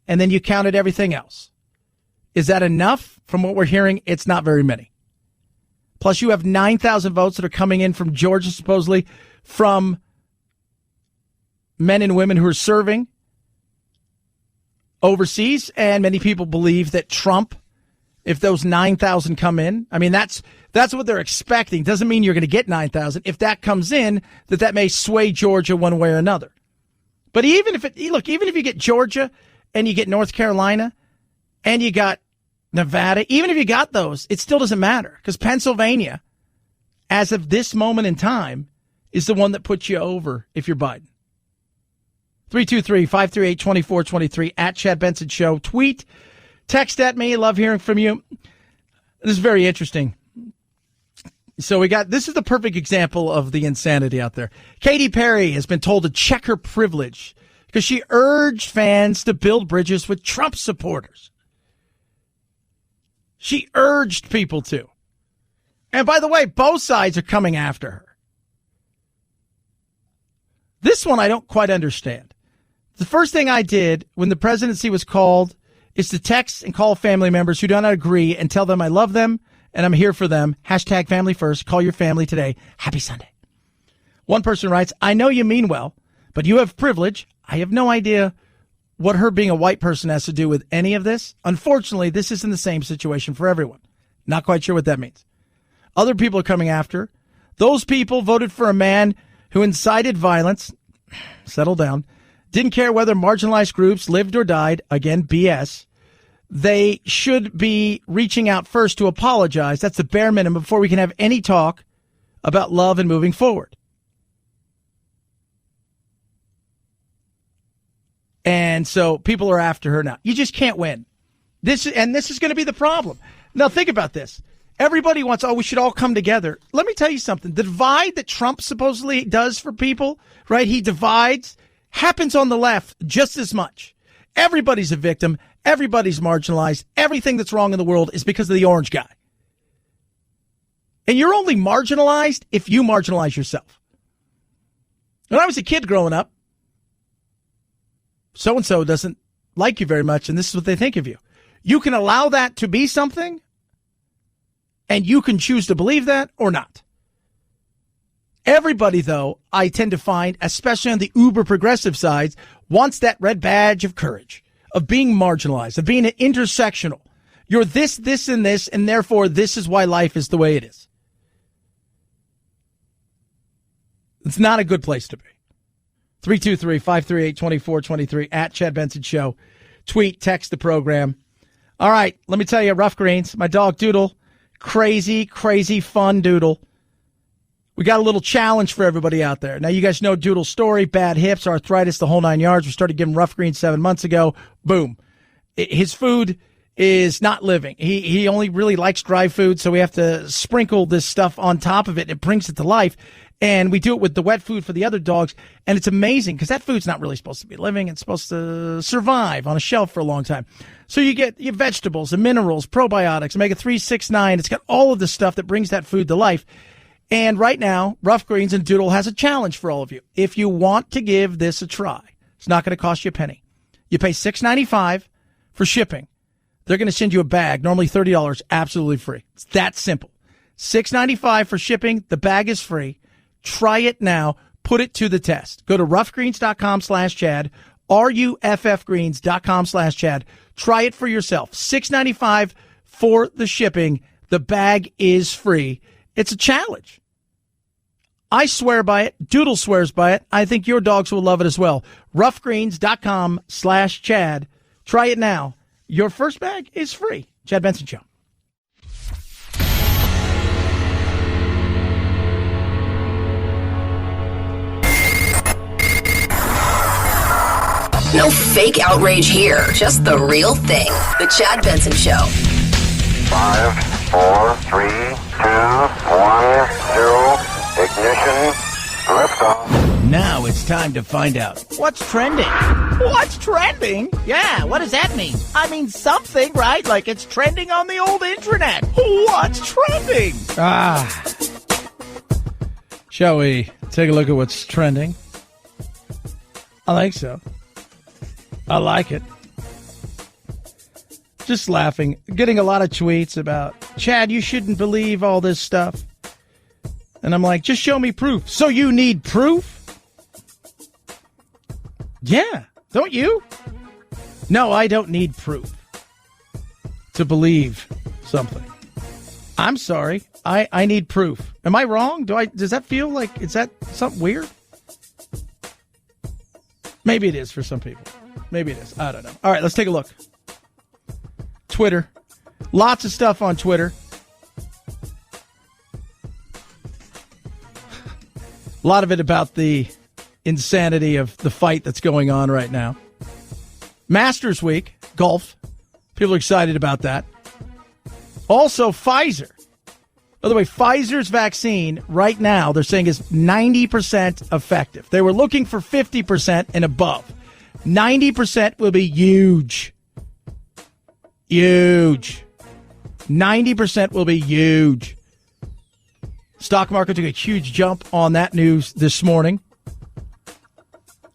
F: and then you counted everything else. Is that enough? From what we're hearing, it's not very many. Plus, you have 9,000 votes that are coming in from Georgia, supposedly, from men and women who are serving overseas, and many people believe that Trump, if those 9,000 come in, I mean, that's what they're expecting. Doesn't mean you're going to get 9,000. If that comes in, that may sway Georgia one way or another. But even if you get Georgia and you get North Carolina and you got Nevada, even if you got those, it still doesn't matter because Pennsylvania, as of this moment in time, is the one that puts you over if you're Biden. 323-538-2423 at Chad Benson Show. Tweet, text at me. Love hearing from you. This is very interesting. So this is the perfect example of the insanity out there. Katy Perry has been told to check her privilege because she urged fans to build bridges with Trump supporters. She urged people to. And by the way, both sides are coming after her. This one I don't quite understand. The first thing I did when the presidency was called is to text and call family members who do not agree and tell them I love them and I'm here for them. Hashtag family first. Call your family today. Happy Sunday. One person writes, I know you mean well, but you have privilege. I have no idea what her being a white person has to do with any of this. Unfortunately, this isn't the same situation for everyone. Not quite sure what that means. Other people are coming after. Those people voted for a man who incited violence. Settle down. Didn't care whether marginalized groups lived or died. Again, BS. They should be reaching out first to apologize. That's the bare minimum before we can have any talk about love and moving forward. And so people are after her now. You just can't win. This is going to be the problem. Now think about this. Everybody wants, we should all come together. Let me tell you something. The divide that Trump supposedly does for people, right? He divides, happens on the left just as much. Everybody's a victim. Everybody's marginalized. Everything that's wrong in the world is because of the orange guy. And you're only marginalized if you marginalize yourself. When I was a kid growing up, so-and-so doesn't like you very much, and this is what they think of you. You can allow that to be something, and you can choose to believe that or not. Everybody, though, I tend to find, especially on the uber progressive sides, wants that red badge of courage, of being marginalized, of being intersectional. You're this, and this, and therefore this is why life is the way it is. It's not a good place to be. 323-538-2423 at Chad Benson Show. Tweet, text the program. All right, let me tell you, Rough Greens, my dog Doodle, crazy, crazy fun Doodle. We got a little challenge for everybody out there. Now, you guys know Doodle's story, bad hips, arthritis, the whole 9 yards. We started giving Rough Greens 7 months ago. Boom. His food is not living. He only really likes dry food, so we have to sprinkle this stuff on top of it. It brings it to life. And we do it with the wet food for the other dogs. And it's amazing because that food's not really supposed to be living. It's supposed to survive on a shelf for a long time. So you get your vegetables and minerals, probiotics, omega-3, 6, 9. It's got all of the stuff that brings that food to life. And right now, Rough Greens and Doodle has a challenge for all of you. If you want to give this a try, it's not going to cost you a penny. You pay $6.95 for shipping. They're going to send you a bag, normally $30, absolutely free. It's that simple. $6.95 for shipping. The bag is free. Try it now. Put it to the test. Go to roughgreens.com/Chad, ruffgreens.com/Chad. Try it for yourself. $6.95 for the shipping. The bag is free. It's a challenge. I swear by it. Doodle swears by it. I think your dogs will love it as well. roughgreens.com/Chad. Try it now. Your first bag is free. Chad Benson Show.
A: No fake outrage here, just the real thing. The Chad Benson Show.
I: 5, 4, 3, 2, 1, 0. Ignition. Liftoff.
F: Now it's time to find out what's trending. What's trending? Yeah, what does that mean? I mean something, right? Like it's trending on the old internet. What's trending? Shall we take a look at what's trending? I think so. I like it. Just laughing. Getting a lot of tweets about, Chad, you shouldn't believe all this stuff. And I'm like, just show me proof. So you need proof? Yeah. Don't you? No, I don't need proof to believe something. I'm sorry. I need proof. Am I wrong? Does that feel like, is that something weird? Maybe it is for some people. Maybe it is. I don't know. All right, let's take a look. Twitter. Lots of stuff on Twitter. A lot of it about the insanity of the fight that's going on right now. Masters Week, golf. People are excited about that. Also, Pfizer. By the way, Pfizer's vaccine right now, they're saying is 90% effective. They were looking for 50% and above. 90% will be huge. Huge. 90% will be huge. Stock market took a huge jump on that news this morning.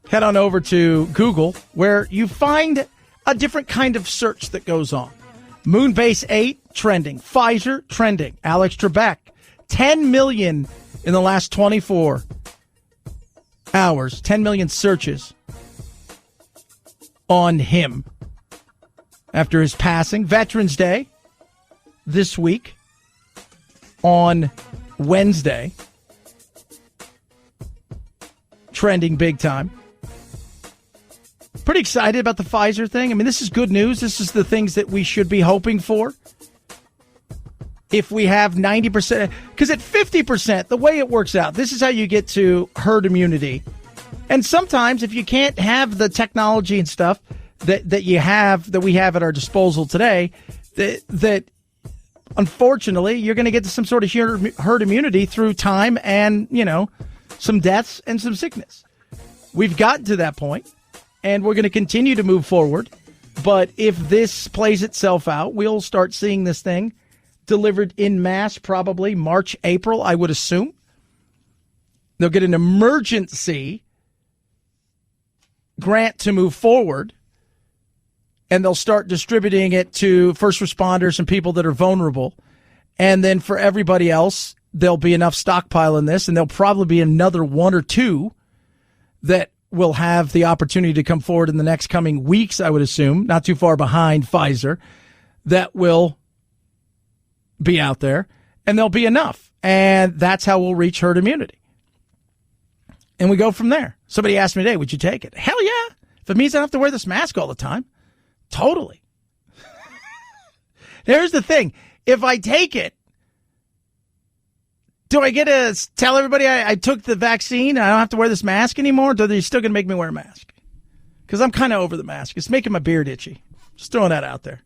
F: Head on over to Google, where you find a different kind of search that goes on. Moonbase 8, trending. Pfizer, trending. Alex Trebek, 10 million in the last 24 hours. 10 million searches on him after his passing. Veterans Day this week on Wednesday. Trending big time. Pretty excited about the Pfizer thing. I mean, this is good news. This is the things that we should be hoping for. If we have 90%, because at 50%, the way it works out, this is how you get to herd immunity. And sometimes if you can't have the technology and stuff that we have at our disposal today, that unfortunately you're going to get to some sort of herd immunity through time and, some deaths and some sickness. We've gotten to that point. And we're going to continue to move forward. But if this plays itself out, we'll start seeing this thing delivered in mass probably March, April, I would assume. They'll get an emergency grant to move forward. And they'll start distributing it to first responders and people that are vulnerable. And then for everybody else, there'll be enough stockpile in this. And there'll probably be another one or two that will have the opportunity to come forward in the next coming weeks, I would assume, not too far behind Pfizer, that will be out there, and there'll be enough. And that's how we'll reach herd immunity. And we go from there. Somebody asked me today, would you take it? Hell yeah. If it means I don't have to wear this mask all the time, totally. Here's the thing. If I take it, do I get to tell everybody I took the vaccine and I don't have to wear this mask anymore? Or are they still going to make me wear a mask? Because I'm kind of over the mask. It's making my beard itchy. Just throwing that out there.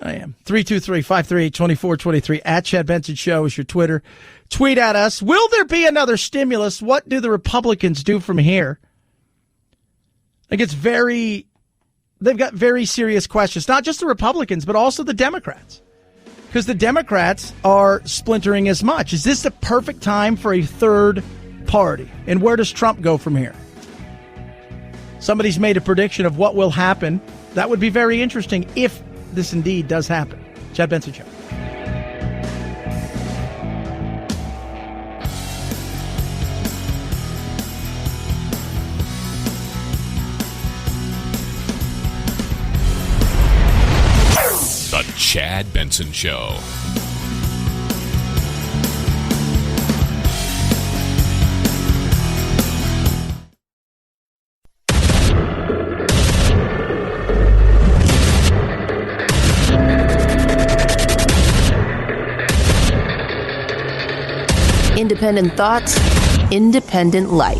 F: I am. 323-538-2423. At Chad Benson Show is your Twitter. Tweet at us. Will there be another stimulus? What do the Republicans do from here? Like they've got very serious questions. Not just the Republicans, but also the Democrats. Because the Democrats are splintering as much. Is this the perfect time for a third party? And where does Trump go from here? Somebody's made a prediction of what will happen. That would be very interesting if this indeed does happen. Chad Benson Show.
R: The Chad Benson Show.
A: Independent thoughts, independent life.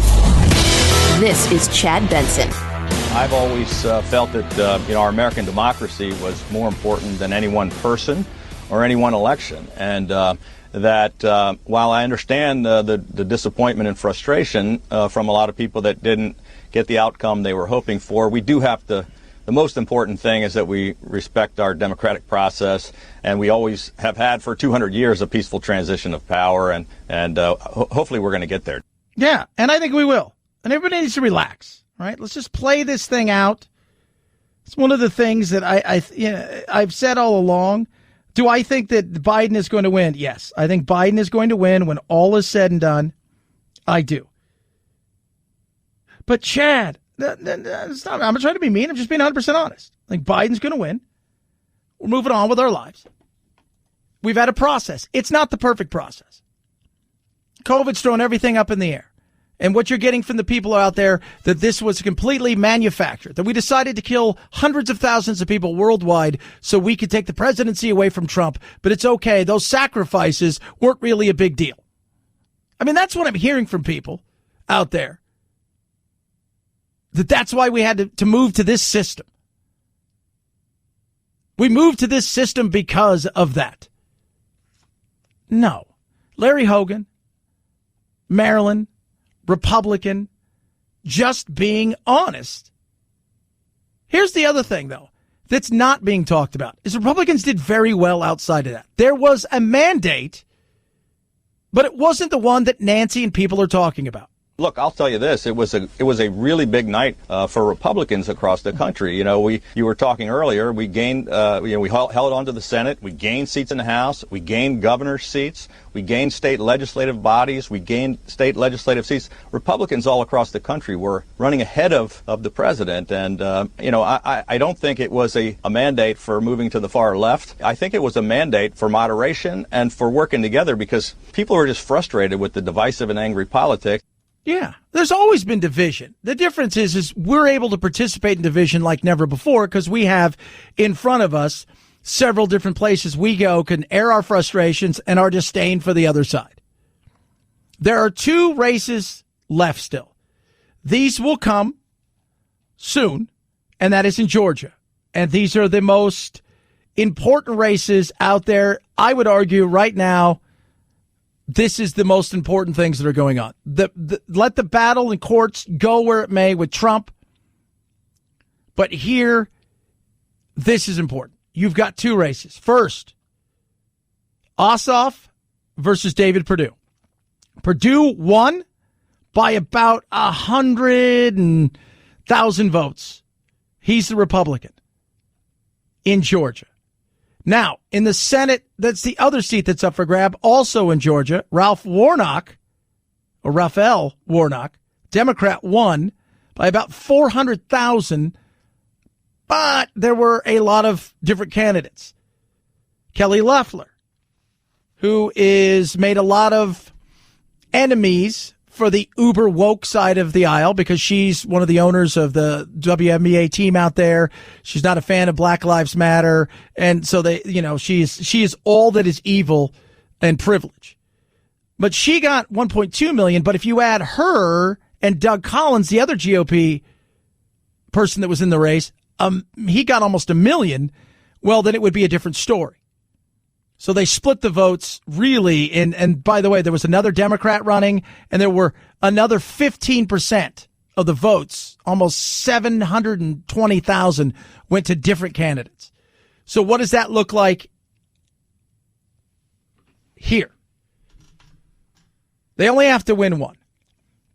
A: This is Chad Benson.
G: I've always felt that our American democracy was more important than any one person or any one election, and that while I understand the disappointment and frustration from a lot of people that didn't get the outcome they were hoping for, we do have to. The most important thing is that we respect our democratic process, and we always have had for 200 years a peaceful transition of power, and hopefully we're going to get there.
F: Yeah, and I think we will. And everybody needs to relax, right? Let's just play this thing out. It's one of the things that I've said all along. Do I think that Biden is going to win? Yes, I think Biden is going to win when all is said and done. I do. But Chad, it's not, I'm not trying to be mean. I'm just being 100% honest. I think Biden's going to win. We're moving on with our lives. We've had a process. It's not the perfect process. COVID's thrown everything up in the air. And what you're getting from the people out there, that this was completely manufactured, that we decided to kill hundreds of thousands of people worldwide so we could take the presidency away from Trump. But it's okay. Those sacrifices weren't really a big deal. I mean, that's what I'm hearing from people out there. That's why we had to move to this system. We moved to this system because of that. No. Larry Hogan, Maryland, Republican, just being honest. Here's the other thing, though, that's not being talked about, is Republicans did very well outside of that. There was a mandate, but it wasn't the one that Nancy and people are talking about.
G: Look, I'll tell you this. It was a really big night for Republicans across the country. You were talking earlier. We gained, we held on to the Senate. We gained seats in the House. We gained governor's seats. We gained state legislative bodies. We gained state legislative seats. Republicans all across the country were running ahead of the president. And, I don't think it was a mandate for moving to the far left. I think it was a mandate for moderation and for working together, because people were just frustrated with the divisive and angry politics.
F: Yeah, there's always been division. The difference is we're able to participate in division like never before because we have in front of us several different places we can air our frustrations and our disdain for the other side. There are 2 races left still. These will come soon, and that is in Georgia. And these are the most important races out there. I would argue right now, this is the most important things that are going on. Let the battle in courts go where it may with Trump. But here, this is important. You've got 2 races. First, Ossoff versus David Perdue. Perdue won by about 100,000 votes. He's the Republican in Georgia. Now, in the Senate, that's the other seat that's up for grab, also in Georgia. Raphael Warnock, Democrat, won by about 400,000, but there were a lot of different candidates. Kelly Loeffler, who is made a lot of enemies for the uber woke side of the aisle because she's one of the owners of the WNBA team out there. She's not a fan of Black Lives Matter. And so she is all that is evil and privilege. But she got 1.2 million. But if you add her and Doug Collins, the other GOP person that was in the race, he got almost 1 million. Well, then it would be a different story. So they split the votes really. And by the way, there was another Democrat running, and there were another 15% of the votes, almost 720,000, went to different candidates. So what does that look like here? They only have to win one.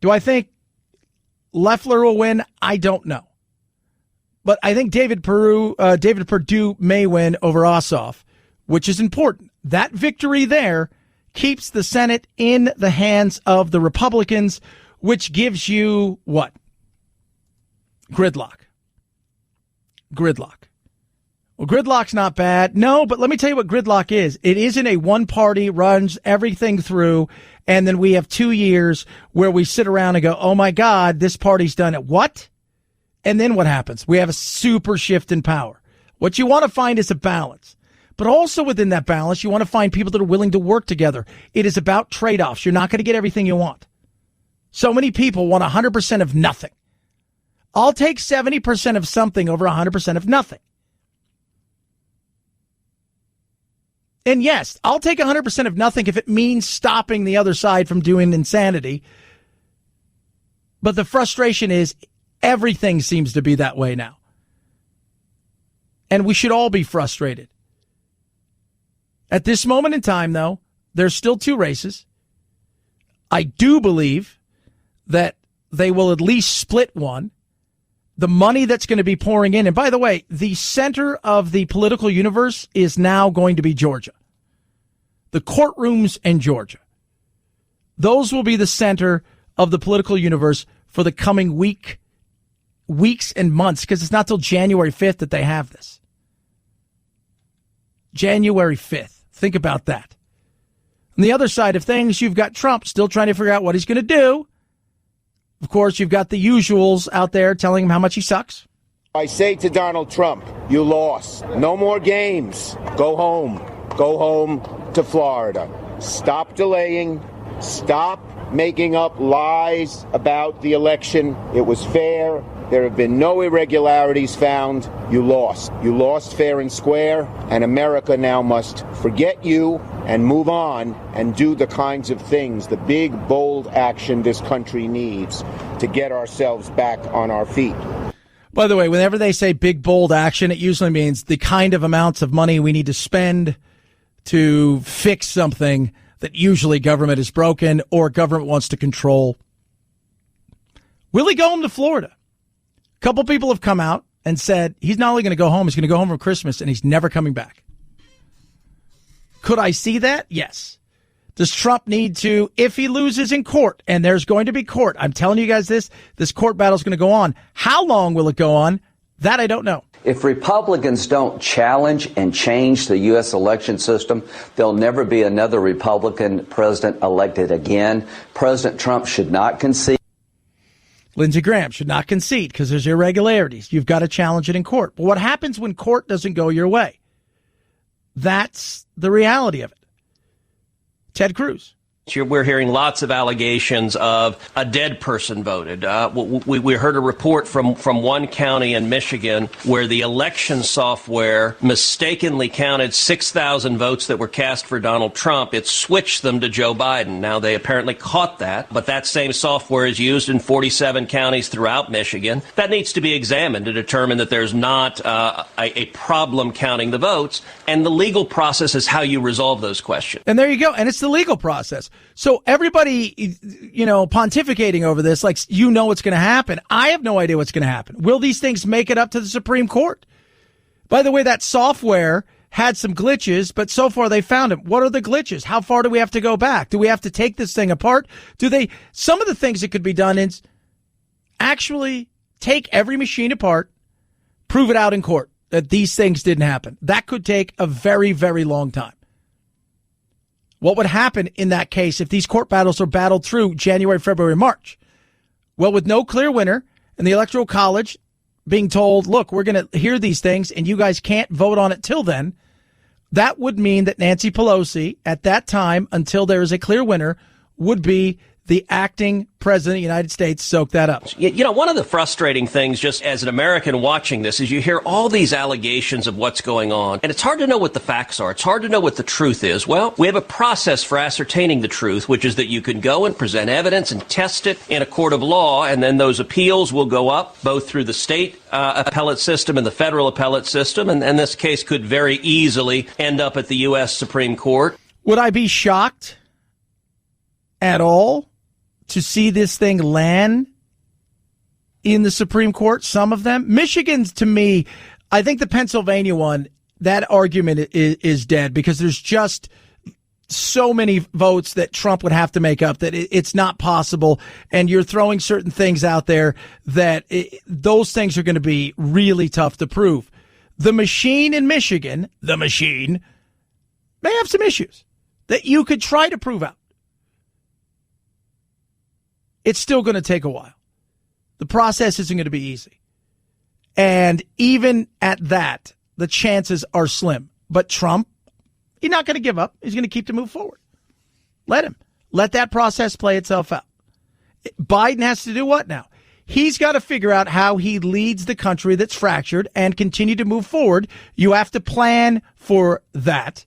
F: Do I think Loeffler will win? I don't know. But I think David Perdue may win over Ossoff, which is important. That victory there keeps the Senate in the hands of the Republicans, which gives you what? Gridlock. Well, gridlock's not bad. No, but let me tell you what gridlock is. It isn't a one party runs everything through, and then we have 2 years where we sit around and go, oh my God, this party's done it. What? And then what happens? We have a super shift in power. What you want to find is a balance. But also within that balance, you want to find people that are willing to work together. It is about trade-offs. You're not going to get everything you want. So many people want 100% of nothing. I'll take 70% of something over 100% of nothing. And yes, I'll take 100% of nothing if it means stopping the other side from doing insanity. But the frustration is everything seems to be that way now. And we should all be frustrated. At this moment in time, though, there's still 2 races. I do believe that they will at least split one. The money that's going to be pouring in, and by the way, the center of the political universe is now going to be Georgia. The courtrooms in Georgia. Those will be the center of the political universe for the coming weeks and months, because it's not till January 5th that they have this. January 5th. Think about that. On the other side of things, you've got Trump still trying to figure out what he's going to do. Of course, you've got the usuals out there telling him how much he sucks.
J: I say to Donald Trump, you lost. No more games. Go home. Go home to Florida. Stop delaying. Stop making up lies about the election. It was fair. There have been no irregularities found. You lost. You lost fair and square, and America now must forget you and move on and do the kinds of things, the big, bold action this country needs to get ourselves back on our feet.
F: By the way, whenever they say big, bold action, it usually means the kind of amounts of money we need to spend to fix something that usually government is broken or government wants to control. Will he go home to Florida? A couple people have come out and said he's not only going to go home, he's going to go home for Christmas, and he's never coming back. Could I see that? Yes. Does Trump need to, if he loses in court, and there's going to be court, I'm telling you guys this court battle is going to go on. How long will it go on? That I don't know.
L: If Republicans don't challenge and change the U.S. election system, there'll never be another Republican president elected again. President Trump should not concede.
F: Lindsey Graham should not concede because there's irregularities. You've got to challenge it in court. But what happens when court doesn't go your way? That's the reality of it. Ted Cruz.
W: We're hearing lots of allegations of a dead person voted. We heard a report from one county in Michigan where the election software mistakenly counted 6,000 votes that were cast for Donald Trump. It switched them to Joe Biden. Now, they apparently caught that, but that same software is used in 47 counties throughout Michigan. That needs to be examined to determine that there's not a problem counting the votes, and the legal process is how you resolve those questions.
F: And there you go. And it's the legal process. So everybody, pontificating over this, like, what's going to happen. I have no idea what's going to happen. Will these things make it up to the Supreme Court? By the way, that software had some glitches, but so far they found them. What are the glitches? How far do we have to go back? Do we have to take this thing apart? Some of the things that could be done is actually take every machine apart, prove it out in court that these things didn't happen. That could take a very, very long time. What would happen in that case if these court battles are battled through January, February, March? Well, with no clear winner and the Electoral College being told, look, we're going to hear these things and you guys can't vote on it till then, that would mean that Nancy Pelosi at that time, until there is a clear winner, would be the acting president of the United States. Soak that up.
W: One of the frustrating things just as an American watching this is you hear all these allegations of what's going on, and it's hard to know what the facts are. It's hard to know what the truth is. Well, we have a process for ascertaining the truth, which is that you can go and present evidence and test it in a court of law, and then those appeals will go up both through the state appellate system and the federal appellate system, and this case could very easily end up at the U.S. Supreme Court.
F: Would I be shocked at all to see this thing land in the Supreme Court? Some of them. Michigan's, to me, I think the Pennsylvania one, that argument is dead because there's just so many votes that Trump would have to make up that it's not possible. And you're throwing certain things out there that those things are going to be really tough to prove. The machine in Michigan, may have some issues that you could try to prove out. It's still going to take a while. The process isn't going to be easy. And even at that, the chances are slim. But Trump, he's not going to give up. He's going to keep to move forward. Let him. Let that process play itself out. Biden has to do what now? He's got to figure out how he leads the country that's fractured and continue to move forward. You have to plan for that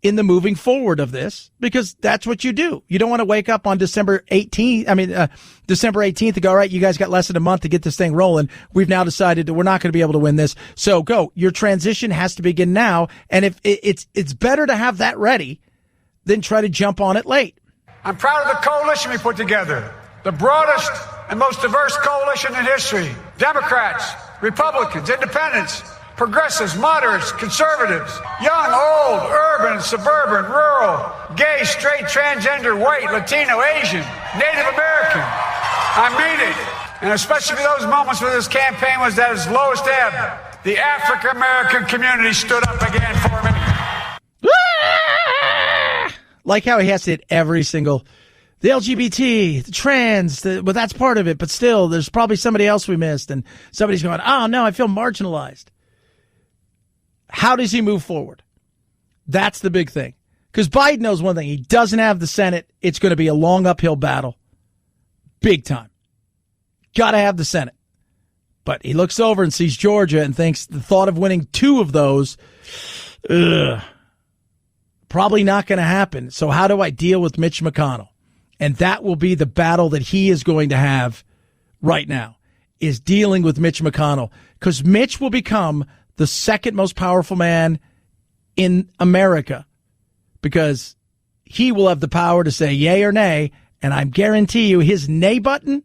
F: in the moving forward of this, because that's what you do. You don't want to wake up on December 18th and go, all right, you guys got less than a month to get this thing rolling. We've now decided that we're not going to be able to win this. So go. Your transition has to begin now. And if it's better to have that ready than try to jump on it late.
U: I'm proud of the coalition we put together. The broadest and most diverse coalition in history. Democrats, Republicans, independents, progressives, moderates, conservatives, young, old, urban, suburban, rural, gay, straight, transgender, white, Latino, Asian, Native American. I mean it. And especially for those moments where this campaign was at its lowest ebb, the African American community stood up again for me.
F: Like how he has to hit every single, the LGBT, the trans, well, that's part of it, but still, there's probably somebody else we missed, and somebody's going, oh, no, I feel marginalized. How does he move forward? That's the big thing. Because Biden knows one thing. He doesn't have the Senate. It's going to be a long uphill battle. Big time. Got to have the Senate. But he looks over and sees Georgia and thinks the thought of winning 2 of those, probably not going to happen. So how do I deal with Mitch McConnell? And that will be the battle that he is going to have right now, is dealing with Mitch McConnell. Because Mitch will become the second most powerful man in America, because he will have the power to say yay or nay. And I guarantee you his nay button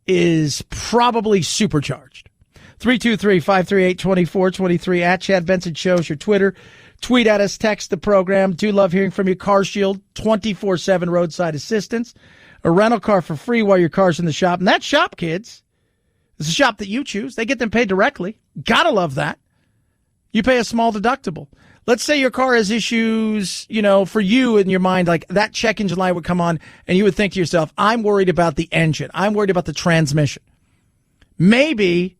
F: is probably supercharged. 323-538-2423 at Chad Benson Show's your Twitter. Tweet at us, text the program. Do love hearing from you. Car Shield, 24/7 roadside assistance. A rental car for free while your car's in the shop. And that shop, kids, is a shop that you choose. They get them paid directly. Gotta love that. You pay a small deductible. Let's say your car has issues, for you in your mind, like that check engine light would come on and you would think to yourself, I'm worried about the engine. I'm worried about the transmission. Maybe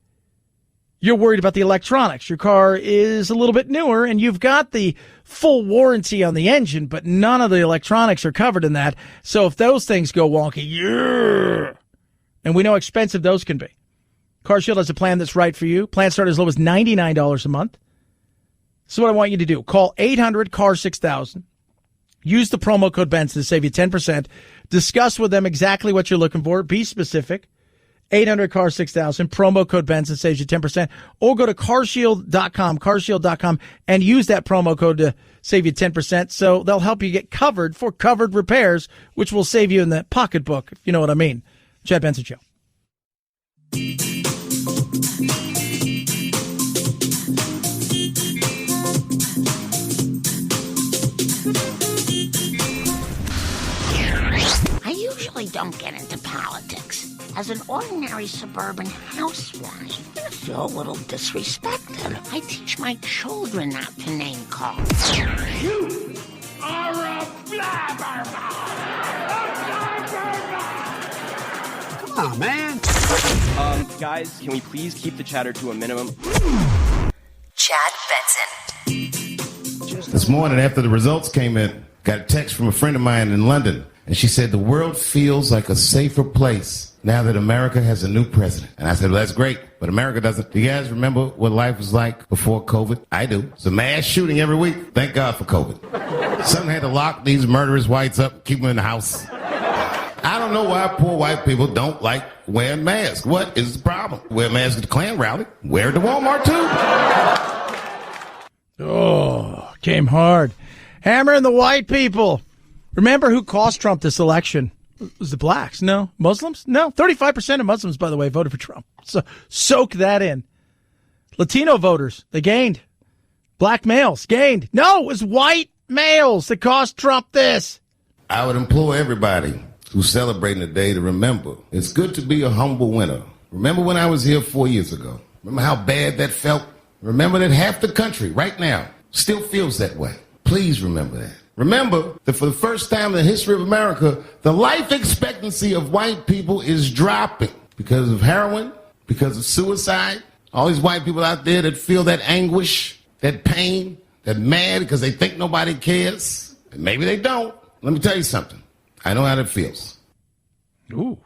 F: you're worried about the electronics. Your car is a little bit newer and you've got the full warranty on the engine, but none of the electronics are covered in that. So if those things go wonky, and we know how expensive those can be. CarShield has a plan that's right for you. Plans start as low as $99 a month. So what I want you to do, call 800-CAR-6000. Use the promo code Benson to save you 10%. Discuss with them exactly what you're looking for. Be specific. 800-CAR-6000. Promo code Benson saves you 10%. Or go to carshield.com, and use that promo code to save you 10%. So they'll help you get covered for covered repairs, which will save you in the pocketbook, if you know what I mean. Chad Benson Show.
K: I usually don't get into politics. As an ordinary suburban housewife, I feel a little disrespected. I teach my children not to name call.
U: You are a blabbermouth! Come on, man.
M: Guys, can we please keep the chatter to a minimum?
A: Chad Benson.
O: This morning, after the results came in, got a text from a friend of mine in London, and she said, the world feels like a safer place now that America has a new president. And I said, well, that's great, but America doesn't. Do you guys remember what life was like before COVID? I do. It's a mass shooting every week. Thank God for COVID. Someone had to lock these murderous whites up, keep them in the house. I don't know why poor white people don't like wearing masks. What is the problem? Wear masks at the Klan rally. Wear it to Walmart, too.
F: Oh, came hard. Hammering the white people. Remember who cost Trump this election? Was the blacks? No. Muslims? No. 35% of Muslims, by the way, voted for Trump. So soak that in. Latino voters, they gained. Black males gained. No, it was white males that cost Trump this.
O: I would implore everybody who's celebrating the day to remember, it's good to be a humble winner. Remember when I was here 4 years ago? Remember how bad that felt? Remember that half the country right now still feels that way. Please remember that. Remember that for the first time in the history of America, the life expectancy of white people is dropping because of heroin, because of suicide. All these white people out there that feel that anguish, that pain, that mad because they think nobody cares. And maybe they don't. Let me tell you something. I know how that feels.
F: Ooh.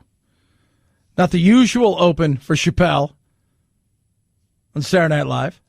F: Not the usual open for Chappelle on Saturday Night Live.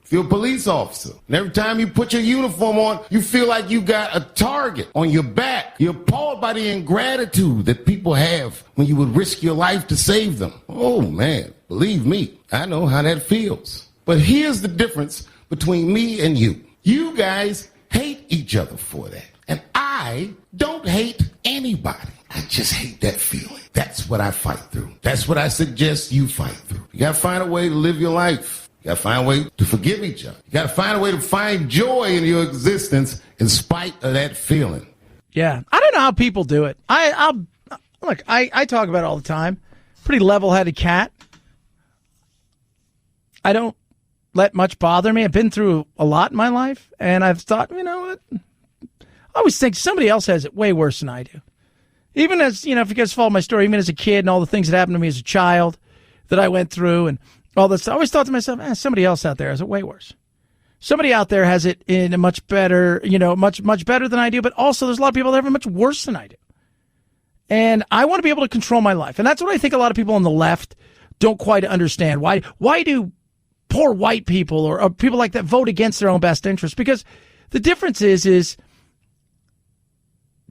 O: If you're a police officer, and every time you put your uniform on, you feel like you got a target on your back. You're appalled by the ingratitude that people have when you would risk your life to save them. Oh, man, believe me, I know how that feels. But here's the difference between me and you. You guys hate each other for that. And I don't hate anybody. I just hate that feeling. That's what I fight through. That's what I suggest you fight through. You got to find a way to live your life. You got to find a way to forgive each other. You got to find a way to find joy in your existence in spite of that feeling.
F: Yeah. I don't know how people do it. I talk about it all the time. Pretty level-headed cat. I don't let much bother me. I've been through a lot in my life, and I've thought, you know what? I always think somebody else has it way worse than I do. Even as, if you guys follow my story, even as a kid and all the things that happened to me as a child that I went through and all this, I always thought to myself, somebody else out there has it way worse. Somebody out there has it in a much better, much better than I do, but also there's a lot of people that have it much worse than I do. And I want to be able to control my life. And that's what I think a lot of people on the left don't quite understand. Why do poor white people or people like that vote against their own best interest? Because the difference is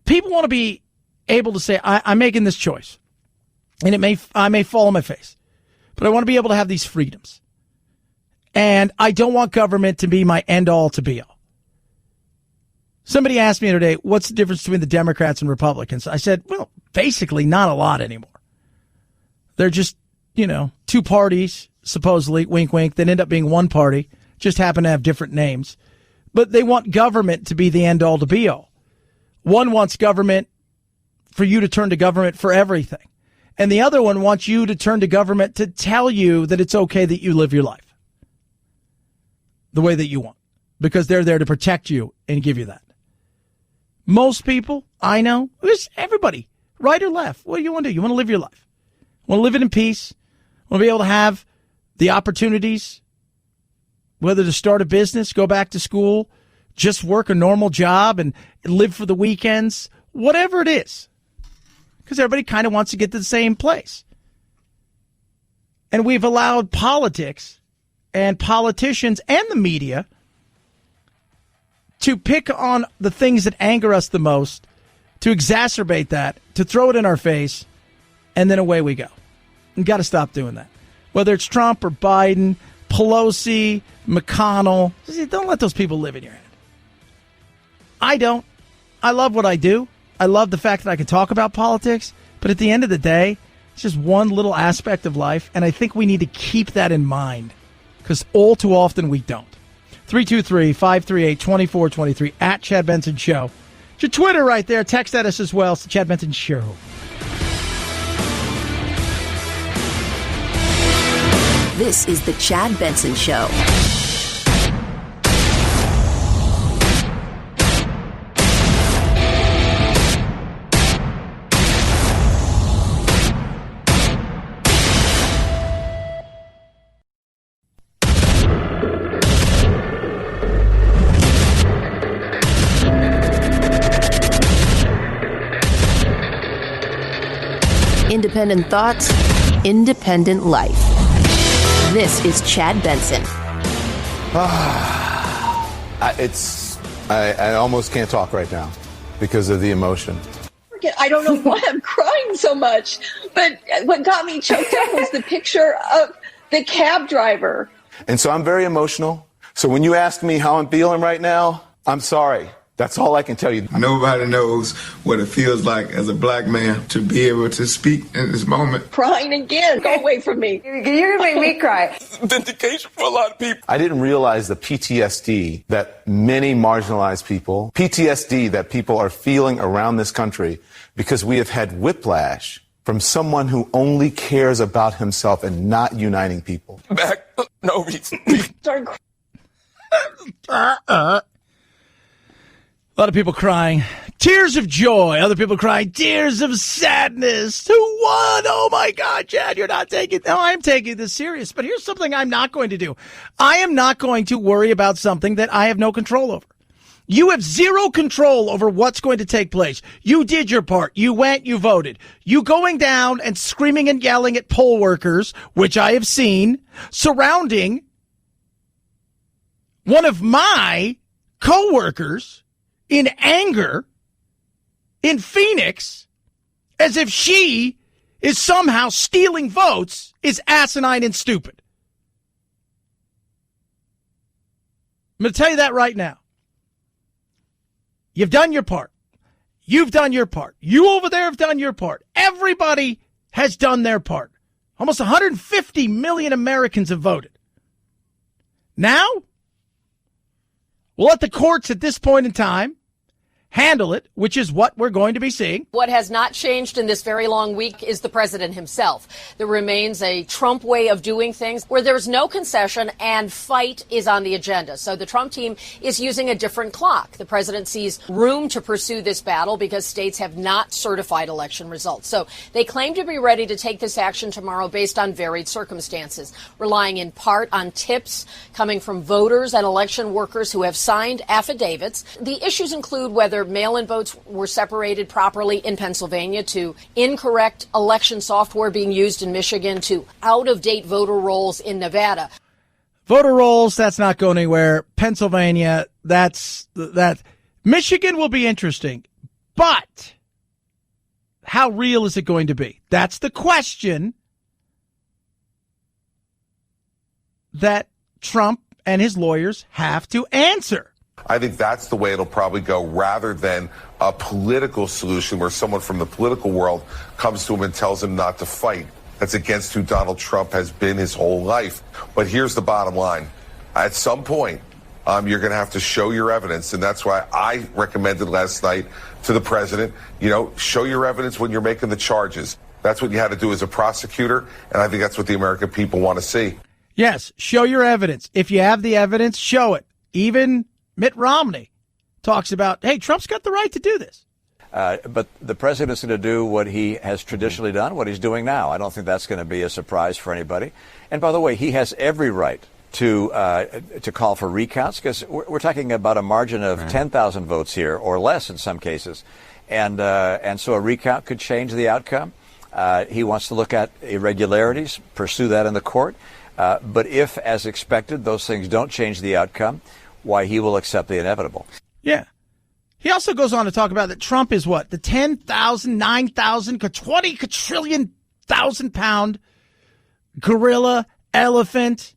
F: people want to be able to say, I'm making this choice. And I may fall on my face. But I want to be able to have these freedoms. And I don't want government to be my end-all to be-all. Somebody asked me the other day, what's the difference between the Democrats and Republicans? I said, well, basically not a lot anymore. They're just, two parties, supposedly, wink, wink, that end up being one party, just happen to have different names. But they want government to be the end-all to be-all. One wants government for you to turn to government for everything. And the other one wants you to turn to government to tell you that it's okay that you live your life the way that you want, because they're there to protect you and give you that. Most people I know, everybody, right or left, what do you want to do? You want to live your life. You want to live it in peace. You want to be able to have the opportunities, whether to start a business, go back to school, just work a normal job and live for the weekends, whatever it is. Because everybody kind of wants to get to the same place. And we've allowed politics and politicians and the media to pick on the things that anger us the most, to exacerbate that, to throw it in our face, and then away we go. We've got to stop doing that. Whether it's Trump or Biden, Pelosi, McConnell, don't let those people live in your head. I don't. I love what I do. I love the fact that I can talk about politics, but at the end of the day, it's just one little aspect of life, and I think we need to keep that in mind, because all too often we don't. 323-538-2423, at Chad Benson Show. It's your Twitter right there. Text at us as well. It's the Chad Benson Show.
A: This is the Chad Benson Show. Independent thoughts, independent life. This is Chad Benson.
B: I almost can't talk right now because of the emotion.
C: I don't know why I'm crying so much, but what got me choked up was the picture of the cab driver.
B: And so I'm very emotional. So when you ask me how I'm feeling right now, I'm sorry. That's all I can tell you.
V: Nobody knows what it feels like as a black man to be able to speak in this moment.
C: Crying again. Go away from me.
N: You're going to make me cry.
B: Vindication for a lot of people. I didn't realize the PTSD that many marginalized people, PTSD that people are feeling around this country because we have had whiplash from someone who only cares about himself and not uniting people. Back, no reason.
F: A lot of people crying tears of joy. Other people crying tears of sadness. Who won? Oh, my God, Chad, you're not taking it. No, I'm taking this serious. But here's something I'm not going to do. I am not going to worry about something that I have no control over. You have zero control over what's going to take place. You did your part. You went, you voted. You going down and screaming and yelling at poll workers, which I have seen, surrounding one of my co-workers in anger in Phoenix as if she is somehow stealing votes is asinine and stupid. I'm going to tell you that right now. You've done your part. You've done your part. You over there have done your part. Everybody has done their part. Almost 150 million Americans have voted. Now, we'll let the courts at this point in time handle it, which is what we're going to be seeing.
H: What has not changed in this very long week is the president himself. There remains a Trump way of doing things where there's no concession and fight is on the agenda. So the Trump team is using a different clock. The president sees room to pursue this battle because states have not certified election results. So they claim to be ready to take this action tomorrow based on varied circumstances, relying in part on tips coming from voters and election workers who have signed affidavits. The issues include whether mail-in votes were separated properly in Pennsylvania, to incorrect election software being used in Michigan, to out-of-date voter rolls in Nevada.
F: Voter rolls, that's not going anywhere. Pennsylvania, that. Michigan will be interesting, but how real is it going to be? That's the question that Trump and his lawyers have to answer.
E: I think that's the way it'll probably go, rather than a political solution where someone from the political world comes to him and tells him not to fight. That's against who Donald Trump has been his whole life. But here's the bottom line. At some point, you're going to have to show your evidence. And that's why I recommended last night to the president, show your evidence when you're making the charges. That's what you had to do as a prosecutor. And I think that's what the American people want to see.
F: Yes, show your evidence. If you have the evidence, show it. Even Mitt Romney talks about, hey, Trump's got the right to do this.
N: But the president's going to do what he has traditionally done, what he's doing now. I don't think that's going to be a surprise for anybody. And by the way, he has every right to call for recounts, because we're talking about a margin of 10,000 votes here, or less in some cases. And so a recount could change the outcome. He wants to look at irregularities, pursue that in the court. But if, as expected, those things don't change the outcome, why, he will accept the inevitable.
F: Yeah. He also goes on to talk about that Trump is what? The 10,000, 9,000, 20 quadrillion thousand pound gorilla elephant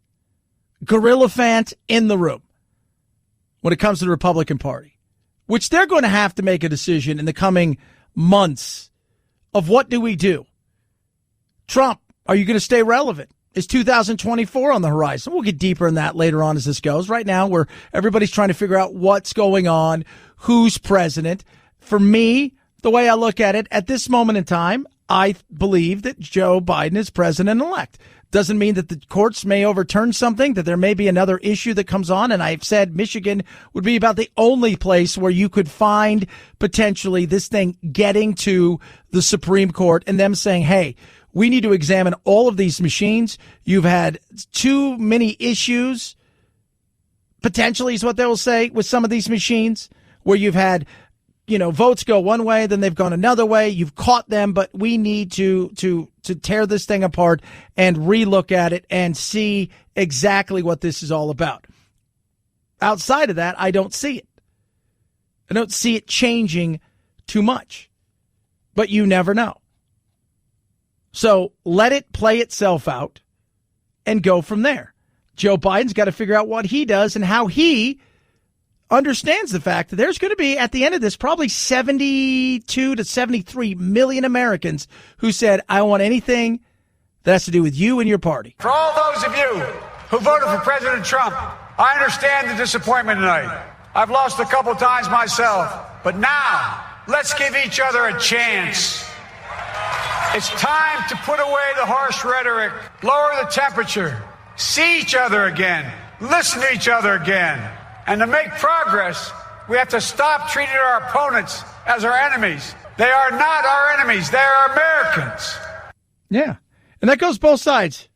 F: in the room when it comes to the Republican Party, which they're going to have to make a decision in the coming months of what do we do? Trump, are you going to stay relevant? Is 2024 on the horizon? We'll get deeper in that later on as this goes. Right now, everybody's trying to figure out what's going on, who's president. For me, the way I look at it, at this moment in time, I believe that Joe Biden is president-elect. Doesn't mean that the courts may overturn something, that there may be another issue that comes on. And I've said Michigan would be about the only place where you could find potentially this thing getting to the Supreme Court and them saying, hey, we need to examine all of these machines. You've had too many issues, potentially is what they will say, with some of these machines, where you've had, votes go one way, then they've gone another way. You've caught them, but we need to tear this thing apart and relook at it and see exactly what this is all about. Outside of that, I don't see it. I don't see it changing too much, but you never know. So let it play itself out and go from there. Joe Biden's got to figure out what he does and how he understands the fact that there's going to be, at the end of this, probably 72 to 73 million Americans who said, I don't want anything that has to do with you and your party.
U: For all those of you who voted for President Trump, I understand the disappointment tonight. I've lost a couple times myself, but now let's give each other a chance. It's time to put away the harsh rhetoric, lower the temperature, see each other again, listen to each other again. And to make progress, we have to stop treating our opponents as our enemies. They are not our enemies. They are Americans.
F: Yeah. And that goes both sides.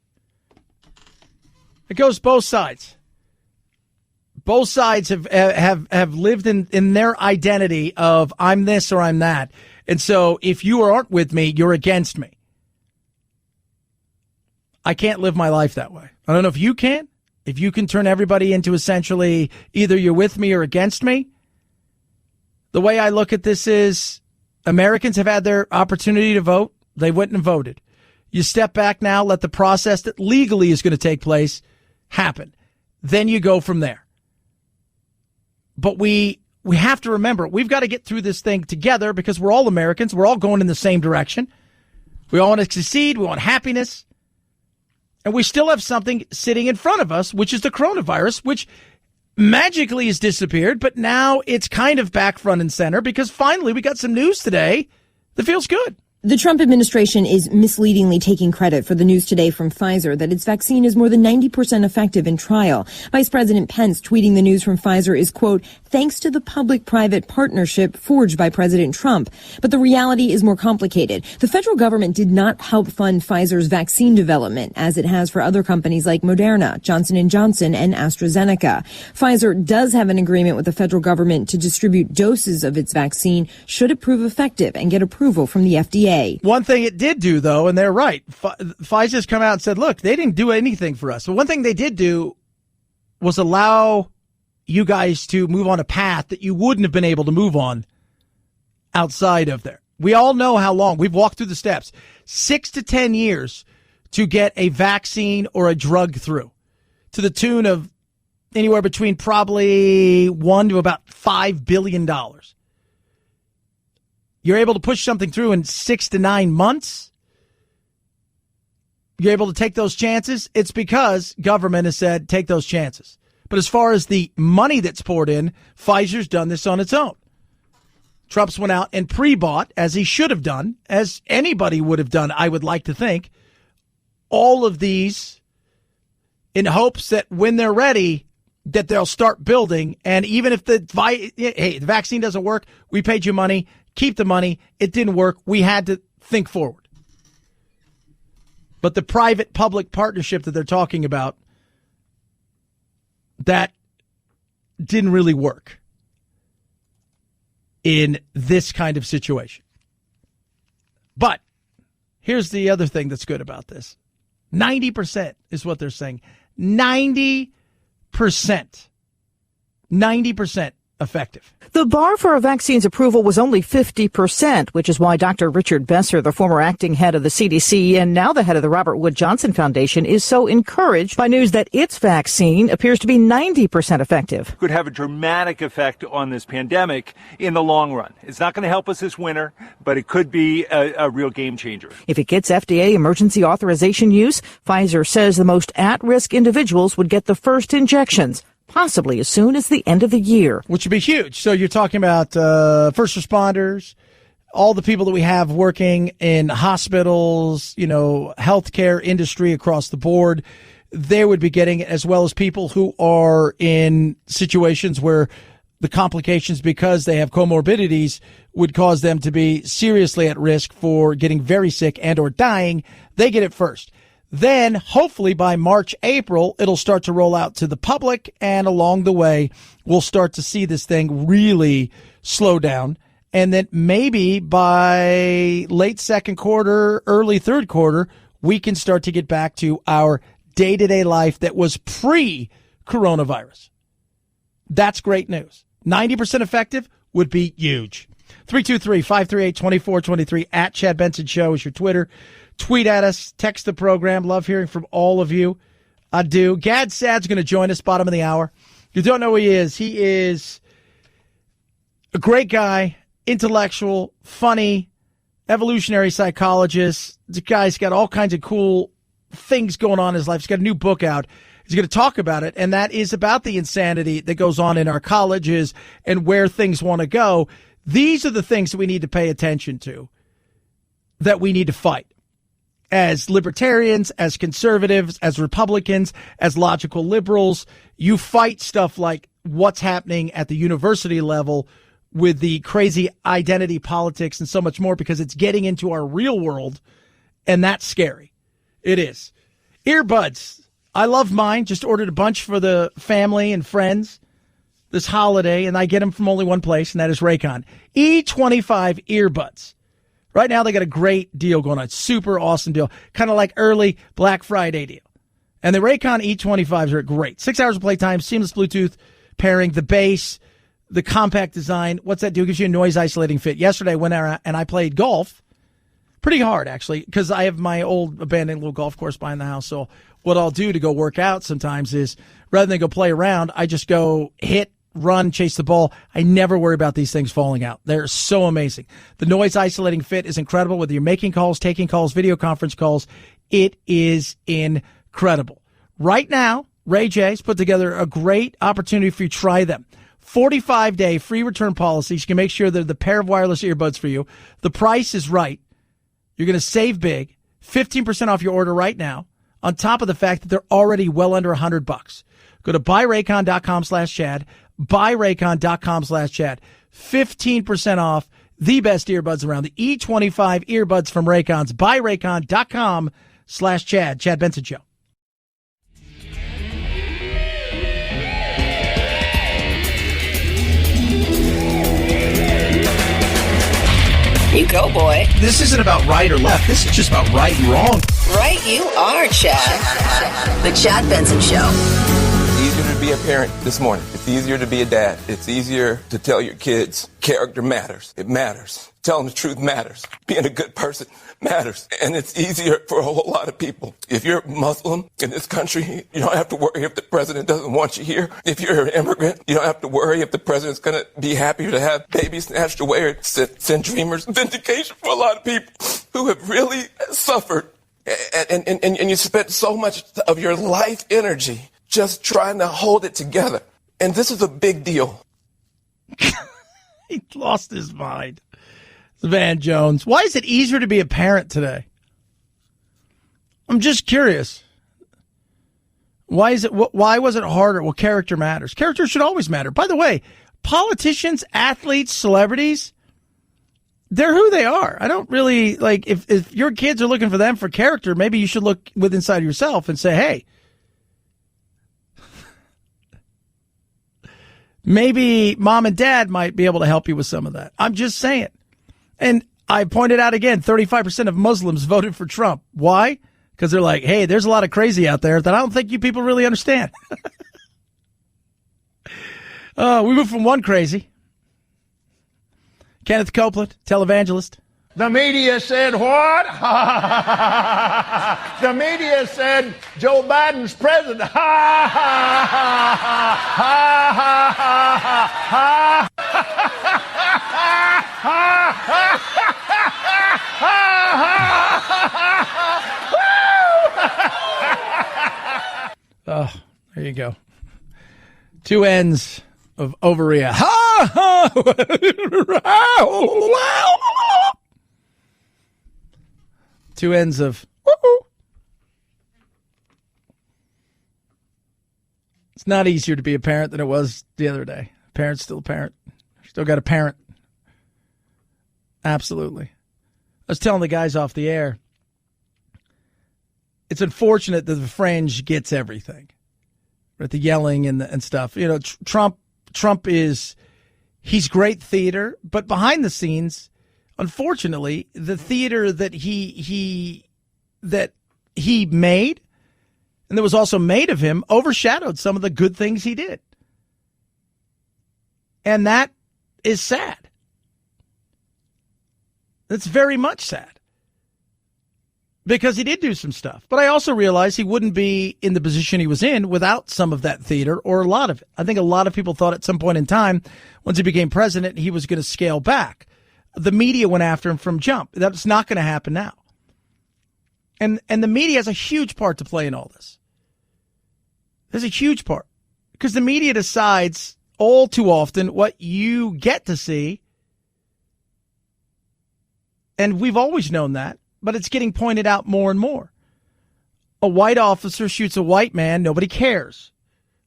F: It goes both sides. Both sides have lived in their identity of I'm this or I'm that. And so if you aren't with me, you're against me. I can't live my life that way. I don't know if you can. If you can turn everybody into essentially either you're with me or against me. The way I look at this is Americans have had their opportunity to vote. They went and voted. You step back now, let the process that legally is going to take place happen. Then you go from there. But we have to remember, we've got to get through this thing together because we're all Americans. We're all going in the same direction. We all want to succeed. We want happiness. And we still have something sitting in front of us, which is the coronavirus, which magically has disappeared. But now it's kind of back front and center because finally we got some news today that feels good.
Q: The Trump administration is misleadingly taking credit for the news today from Pfizer that its vaccine is more than 90% effective in trial. Vice President Pence tweeting the news from Pfizer is, quote, thanks to the public-private partnership forged by President Trump. But the reality is more complicated. The federal government did not help fund Pfizer's vaccine development, as it has for other companies like Moderna, Johnson & Johnson, and AstraZeneca. Pfizer does have an agreement with the federal government to distribute doses of its vaccine should it prove effective and get approval from the FDA.
F: One thing it did do, though, and they're right, Pfizer's come out and said, look, they didn't do anything for us. But one thing they did do was allow you guys to move on a path that you wouldn't have been able to move on outside of there. We all know how long. We've walked through the steps. 6 to 10 years to get a vaccine or a drug through, to the tune of anywhere between probably $1 to about $5 billion. You're able to push something through in 6 to 9 months. You're able to take those chances. It's because government has said, take those chances. But as far as the money that's poured in, Pfizer's done this on its own. Trump's went out and pre-bought, as he should have done, as anybody would have done, I would like to think, all of these in hopes that when they're ready, that they'll start building. And even if the vaccine doesn't work, we paid you money. Keep the money. It didn't work. We had to think forward. But the private-public partnership that they're talking about, that didn't really work in this kind of situation. But here's the other thing that's good about this. 90% is what they're saying. 90%. 90% effective.
S: The bar for a vaccine's approval was only 50%, which is why Dr. Richard Besser, the former acting head of the CDC and now the head of the Robert Wood Johnson Foundation, is so encouraged by news that its vaccine appears to be 90% effective.
T: Could have a dramatic effect on this pandemic in the long run. It's not going to help us this winter, but it could be a real game changer.
S: If it gets FDA emergency authorization use, Pfizer says the most at-risk individuals would get the first injections, possibly as soon as the end of the year.
F: Which would be huge. So you're talking about first responders, all the people that we have working in hospitals, healthcare industry across the board. They would be getting it, as well as people who are in situations where the complications, because they have comorbidities, would cause them to be seriously at risk for getting very sick and or dying. They get it first. Then, hopefully by March, April, it'll start to roll out to the public, and along the way, we'll start to see this thing really slow down. And then maybe by late second quarter, early third quarter, we can start to get back to our day-to-day life that was pre-coronavirus. That's great news. 90% effective would be huge. 323-538-2423 at Chad Benson Show is your Twitter. Tweet at us, text the program. Love hearing from all of you. I do. Gad Saad's going to join us bottom of the hour. You don't know who he is a great guy, intellectual, funny, evolutionary psychologist. The guy's got all kinds of cool things going on in his life. He's got a new book out. He's going to talk about it, and that is about the insanity that goes on in our colleges and where things want to go. These are the things that we need to pay attention to, that we need to fight. As libertarians, as conservatives, as Republicans, as logical liberals, you fight stuff like what's happening at the university level with the crazy identity politics and so much more, because it's getting into our real world, and that's scary. It is. Earbuds. I love mine. Just ordered a bunch for the family and friends. this holiday, and I get them from only one place, and that is Raycon. E25 earbuds. Right now, they got a great deal going on. Super awesome deal. Kind of like early Black Friday deal. And the Raycon E25s are great. 6 hours of playtime, seamless Bluetooth pairing, the bass, the compact design. What's that do? It gives you a noise isolating fit. Yesterday, I went out and I played golf. Pretty hard, actually, because I have my old abandoned little golf course behind the house. So what I'll do to go work out sometimes is, rather than go play around, I just go hit, run, chase the ball. I never worry about these things falling out. They're so amazing. The noise isolating fit is incredible. Whether you're making calls, taking calls, video conference calls, it is incredible. Right now, Ray J's put together a great opportunity for you to try them. 45-day free return policies. You can make sure they're the pair of wireless earbuds for you. The price is right. You're going to save big. 15% off your order right now, on top of the fact that they're already well under $100. Go to buyraycon.com/Chad. buyraycon.com/Chad. 15% off the best earbuds around. The E25 earbuds from Raycons. buyraycon.com/Chad. Chad Benson Show.
A: You go, boy.
D: This isn't about right or left. This is just about right and wrong.
A: Right you are, Chad. The Chad Benson Show.
I: It's easier to be a parent this morning. It's easier to be a dad. It's easier to tell your kids character matters. It matters. Telling the truth matters. Being a good person matters. And it's easier for a whole lot of people. If you're Muslim in this country, you don't have to worry if the president doesn't want you here. If you're an immigrant, you don't have to worry if the president's going to be happier to have babies snatched away or send dreamers. Vindication for a lot of people who have really suffered. And you spent so much of your life energy just trying to hold it together. And this is a big deal.
F: He lost his mind. Van Jones. Why is it easier to be a parent today? I'm just curious. Why was it harder? Well, character matters. Character should always matter. By the way, politicians, athletes, celebrities, they're who they are. I don't really, like, if your kids are looking for them for character, maybe you should look inside yourself and say, hey, maybe mom and dad might be able to help you with some of that. I'm just saying. And I pointed out again, 35% of Muslims voted for Trump. Why? Because they're like, hey, there's a lot of crazy out there that I don't think you people really understand. We moved from one crazy. Kenneth Copeland, televangelist.
P: The media said what? The media said Joe Biden's president.
F: Oh, there you go. Two ends of overreact. Two ends of. It's not easier to be a parent than it was the other day. Parent's still a parent. Still got a parent. Absolutely. I was telling the guys off the air, it's unfortunate that the fringe gets everything, right? The yelling and stuff. You know, Trump he's great theater, but behind the scenes, unfortunately, the theater that he made and that was also made of him overshadowed some of the good things he did. And that is sad. That's very much sad. Because he did do some stuff. But I also realized he wouldn't be in the position he was in without some of that theater or a lot of it. I think a lot of people thought at some point in time, once he became president, he was going to scale back. The media went after him from jump. That's not going to happen now. And the media has a huge part to play in all this. There's a huge part. Because the media decides all too often what you get to see. And we've always known that. But it's getting pointed out more and more. A white officer shoots a white man, nobody cares.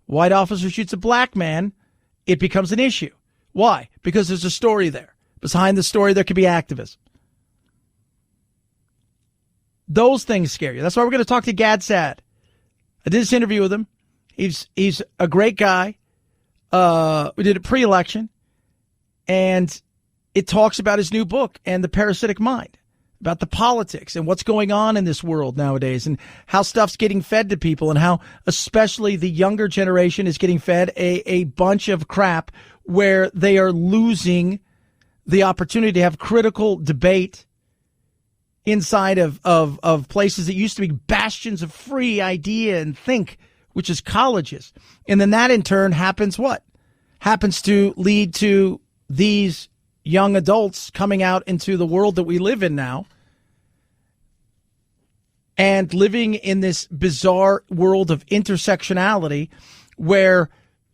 F: White officer shoots a black man, it becomes an issue. Why? Because there's a story there. Behind the story, there could be activism. Those things scare you. That's why we're going to talk to Gad Saad. I did this interview with him. He's a great guy. We did it pre-election, and it talks about his new book and the parasitic mind, about the politics and what's going on in this world nowadays and how stuff's getting fed to people and how especially the younger generation is getting fed a bunch of crap where they are losing the opportunity to have critical debate inside of places that used to be bastions of free idea and think, which is colleges. And then that in turn happens what? Happens to lead to these young adults coming out into the world that we live in now and living in this bizarre world of intersectionality where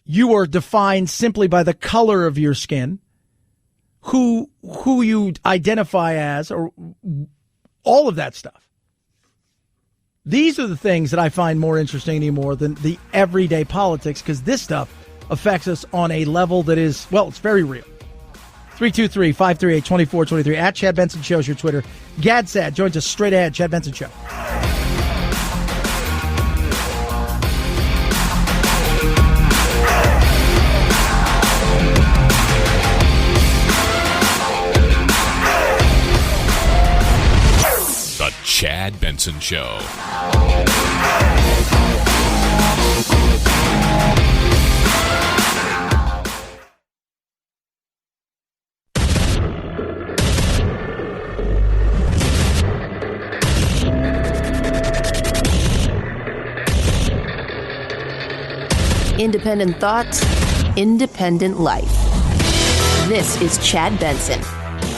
F: you are defined simply by the color of your skin, who you identify as, or all of that stuff. These are the things that I find more interesting anymore than the everyday politics, because this stuff affects us on a level that is, well, it's very real. 323-538-2423. At Chad Benson Show is your Twitter. Gad Saad joins us straight ahead. Chad Benson Show.
G: The Chad Benson Show.
A: Independent thoughts, independent life. This is Chad Benson.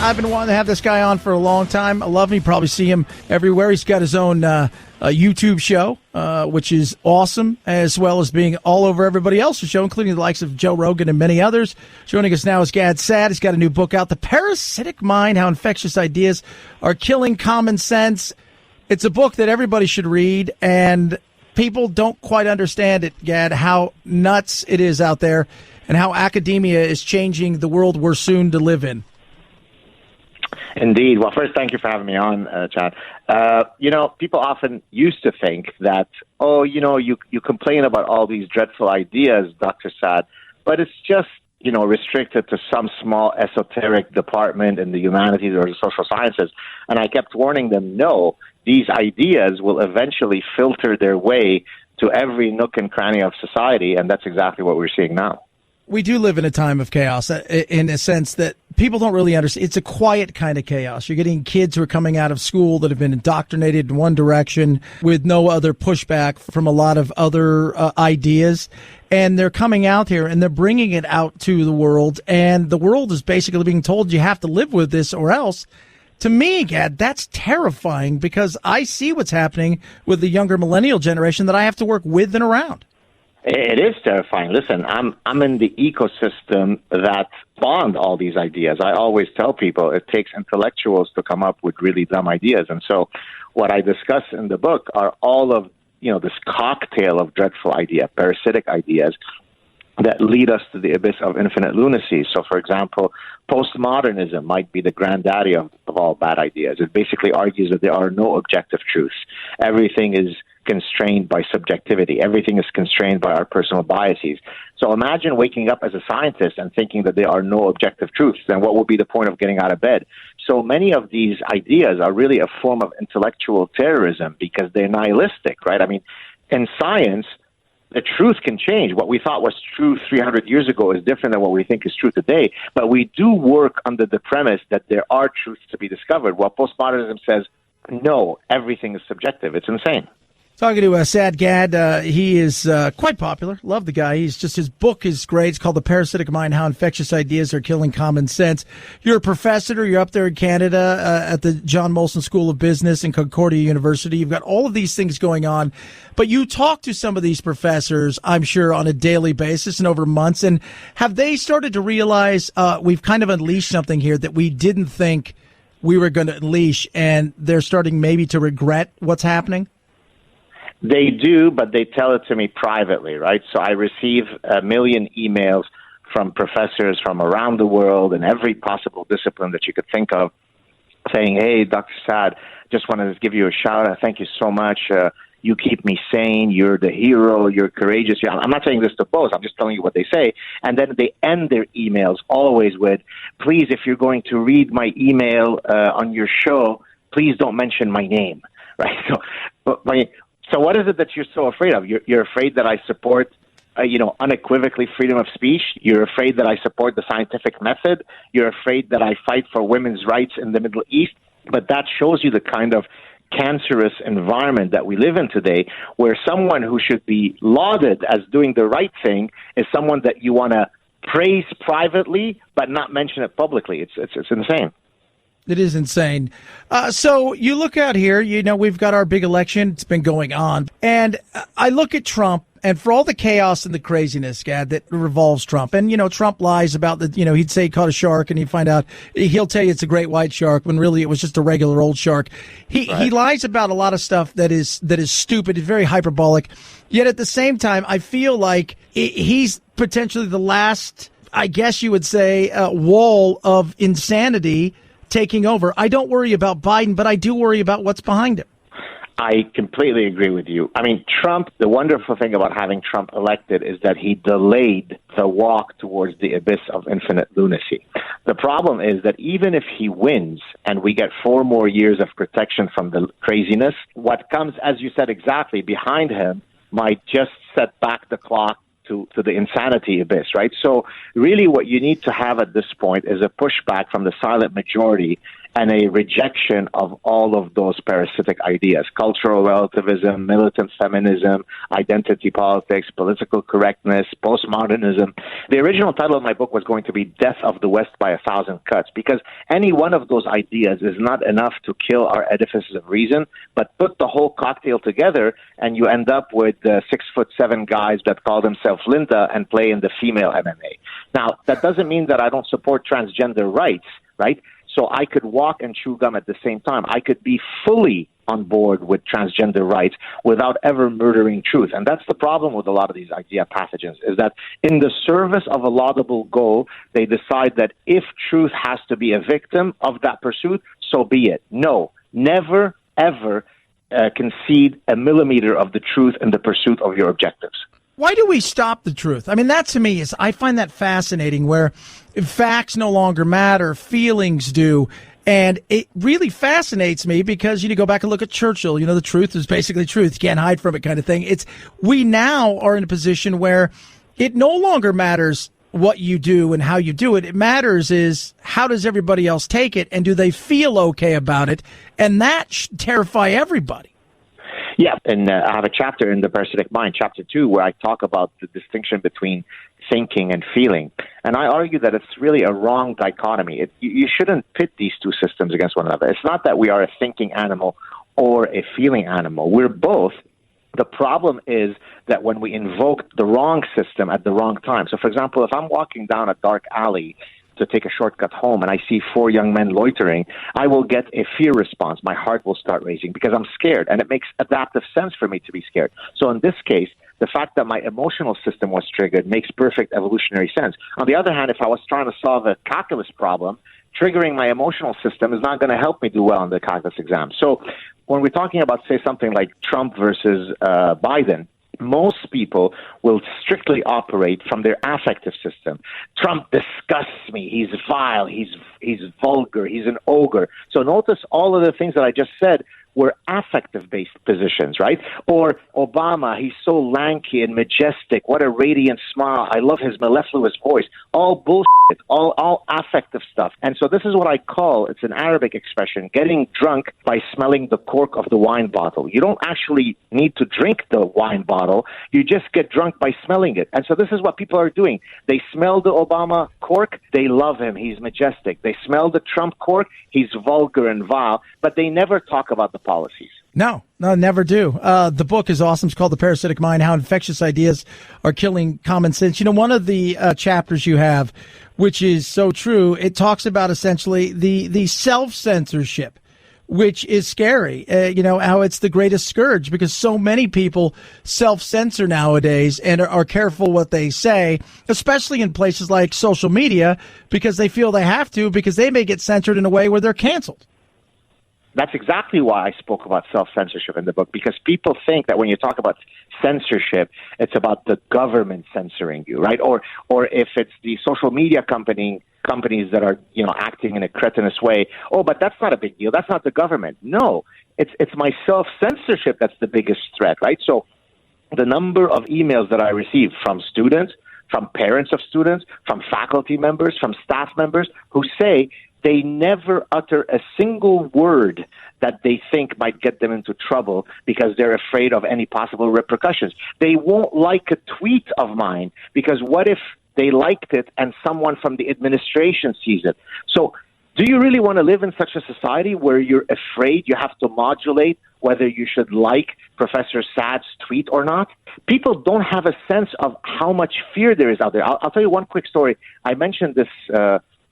F: I've been wanting to have this guy on for a long time. I love him. You probably see him everywhere. He's got his own YouTube show, which is awesome, as well as being all over everybody else's show, including the likes of Joe Rogan and many others. Joining us now is Gad Saad. He's got a new book out, The Parasitic Mind, How Infectious Ideas Are Killing Common Sense. It's a book that everybody should read, and people don't quite understand it, Gad, how nuts it is out there and how academia is changing the world we're soon to live in.
J: Indeed. Well, first, thank you for having me on, Chad. People often used to think that, you complain about all these dreadful ideas, Dr. Saad, but it's just, restricted to some small esoteric department in the humanities or the social sciences. And I kept warning them, no, these ideas will eventually filter their way to every nook and cranny of society, and that's exactly what we're seeing now.
F: We do live in a time of chaos in a sense that people don't really understand. It's a quiet kind of chaos. You're getting kids who are coming out of school that have been indoctrinated in one direction with no other pushback from a lot of other ideas. And they're coming out here and they're bringing it out to the world. And the world is basically being told you have to live with this or else. To me, Gad, that's terrifying because I see what's happening with the younger millennial generation that I have to work with and around.
J: It is terrifying. Listen, I'm in the ecosystem that spawned all these ideas. I always tell people it takes intellectuals to come up with really dumb ideas. And so what I discuss in the book are all of, this cocktail of dreadful ideas, parasitic ideas that lead us to the abyss of infinite lunacy. So, for example, postmodernism might be the granddaddy of all bad ideas. It basically argues that there are no objective truths. Everything is constrained by subjectivity. Everything is constrained by our personal biases. So imagine waking up as a scientist and thinking that there are no objective truths. Then what would be the point of getting out of bed? So many of these ideas are really a form of intellectual terrorism because they're nihilistic, right? I mean, in science, the truth can change. What we thought was true 300 years ago is different than what we think is true today. But we do work under the premise that there are truths to be discovered. While postmodernism says, no, everything is subjective. It's insane.
F: Talking to Saad Gad, he is quite popular. Love the guy. His book is great. It's called The Parasitic Mind, How Infectious Ideas Are Killing Common Sense. You're a professor. You're up there in Canada at the John Molson School of Business and Concordia University. You've got all of these things going on. But you talk to some of these professors, I'm sure, on a daily basis and over months. And have they started to realize we've kind of unleashed something here that we didn't think we were going to unleash, and they're starting maybe to regret what's happening?
J: They do, but they tell it to me privately, right? So I receive 1 million emails from professors from around the world in every possible discipline that you could think of saying, hey, Dr. Saad, just wanted to give you a shout out. Thank you so much. You keep me sane. You're the hero. You're courageous. I'm not saying this to boast. I'm just telling you what they say. And then they end their emails always with, please, if you're going to read my email on your show, please don't mention my name. Right? So what is it that you're so afraid of? You're afraid that I support unequivocally freedom of speech. You're afraid that I support the scientific method. You're afraid that I fight for women's rights in the Middle East. But that shows you the kind of cancerous environment that we live in today, where someone who should be lauded as doing the right thing is someone that you want to praise privately but not mention it publicly. It's insane.
F: It is insane. So you look out here, we've got our big election. It's been going on. And I look at Trump, and for all the chaos and the craziness, Gad, that revolves Trump. And, Trump lies about he'd say he caught a shark, and you find out he'll tell you it's a great white shark when really it was just a regular old shark. He lies about a lot of stuff that is stupid. It's very hyperbolic. Yet at the same time, I feel like he's potentially the last, I guess you would say, wall of insanity taking over. I don't worry about Biden, but I do worry about what's behind him.
J: I completely agree with you. I mean, Trump, the wonderful thing about having Trump elected is that he delayed the walk towards the abyss of infinite lunacy. The problem is that even if he wins and we get 4 more years of protection from the craziness, what comes, as you said exactly, behind him might just set back the clock to the insanity abyss, right? So really what you need to have at this point is a pushback from the silent majority and a rejection of all of those parasitic ideas: cultural relativism, militant feminism, identity politics, political correctness, postmodernism. The original title of my book was going to be Death of the West by 1,000 Cuts, because any one of those ideas is not enough to kill our edifices of reason, but put the whole cocktail together and you end up with 6'7" guys that call themselves Linda and play in the female MMA. Now, that doesn't mean that I don't support transgender rights, right? So I could walk and chew gum at the same time. I could be fully on board with transgender rights without ever murdering truth. And that's the problem with a lot of these idea pathogens, is that in the service of a laudable goal, they decide that if truth has to be a victim of that pursuit, so be it. No, never, ever concede a millimeter of the truth in the pursuit of your objectives.
F: Why do we stop the truth? I mean, that to me I find that fascinating, where facts no longer matter, feelings do. And it really fascinates me because, you go back and look at Churchill, the truth is basically truth. You can't hide from it kind of thing. We now are in a position where it no longer matters what you do and how you do it. It matters is how does everybody else take it, and do they feel okay about it? And that should terrify everybody.
J: Yeah, and I have a chapter in The Parasitic Mind, chapter 2, where I talk about the distinction between thinking and feeling. And I argue that it's really a wrong dichotomy. You shouldn't pit these two systems against one another. It's not that we are a thinking animal or a feeling animal. We're both. The problem is that when we invoke the wrong system at the wrong time. So, for example, if I'm walking down a dark alley to take a shortcut home and I see 4 young men loitering, I will get a fear response. My heart will start racing because I'm scared, and it makes adaptive sense for me to be scared. So in this case, the fact that my emotional system was triggered makes perfect evolutionary sense. On the other hand, if I was trying to solve a calculus problem, triggering my emotional system is not going to help me do well on the calculus exam. So when we're talking about, say, something like Trump versus Biden, most people will strictly operate from their affective system. Trump disgusts me. He's vile. He's vulgar. He's an ogre. So notice all of the things that I just said were affective-based positions, right? Or Obama, he's so lanky and majestic. What a radiant smile. I love his mellifluous voice. All bullshit, all affective stuff. And so this is what I call, it's an Arabic expression, getting drunk by smelling the cork of the wine bottle. You don't actually need to drink the wine bottle. You just get drunk by smelling it. And so this is what people are doing. They smell the Obama cork. They love him. He's majestic. They smell the Trump cork. He's vulgar and vile. But they never talk about the policies.
F: No, never do. The book is awesome. It's called The Parasitic Mind, How Infectious Ideas Are Killing Common Sense. One of the chapters you have, which is so true, it talks about essentially the self-censorship, which is scary. How it's the greatest scourge because so many people self-censor nowadays and are careful what they say, especially in places like social media, because they feel they have to, because they may get censored in a way where they're canceled.
J: That's exactly why I spoke about self-censorship in the book, because people think that when you talk about censorship, it's about the government censoring you, right? Or if it's the social media companies that are, acting in a cretinous way, but that's not a big deal. That's not the government. No, it's my self-censorship that's the biggest threat, right? So the number of emails that I receive from students, from parents of students, from faculty members, from staff members who say they never utter a single word that they think might get them into trouble because they're afraid of any possible repercussions. They won't like a tweet of mine because what if they liked it and someone from the administration sees it? So do you really want to live in such a society where you're afraid you have to modulate whether you should like Professor Saad's tweet or not? People don't have a sense of how much fear there is out there. I'll tell you one quick story. I mentioned this,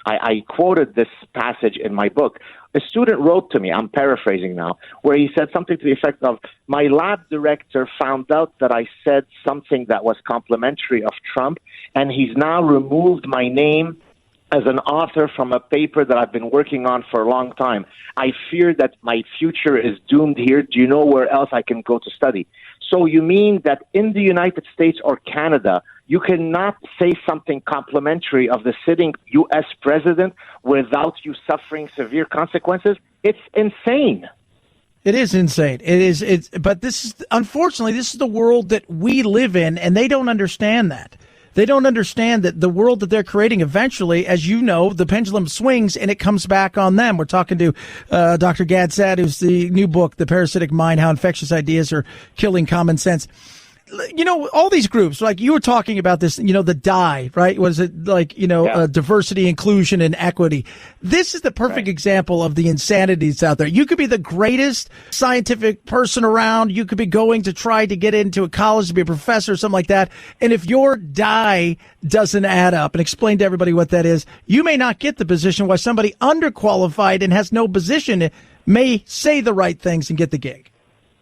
J: I quoted this passage in my book. A student wrote to me, I'm paraphrasing now, where he said something to the effect of, my lab director found out that I said something that was complimentary of Trump, and he's now removed my name as an author from a paper that I've been working on for a long time. I fear that my future is doomed here. Do you know where else I can go to study? So you mean that in the United States or Canada, you cannot say something complimentary of the sitting U.S. president without you suffering severe consequences? It's insane.
F: It is insane. But unfortunately, this is the world that we live in, and they don't understand that. They don't understand that the world that they're creating eventually, as you know, the pendulum swings and it comes back on them. We're talking to Dr. Gad Saad, who's the new book, The Parasitic Mind, How Infectious Ideas Are Killing Common Sense. All these groups, like you were talking about this, the DIE, right? Was it diversity, inclusion, and equity? This is the perfect example of the insanity that's out there. You could be the greatest scientific person around. You could be going to try to get into a college to be a professor or something like that. And if your DIE doesn't add up, and explain to everybody what that is, you may not get the position while somebody underqualified and has no position may say the right things and get the gig.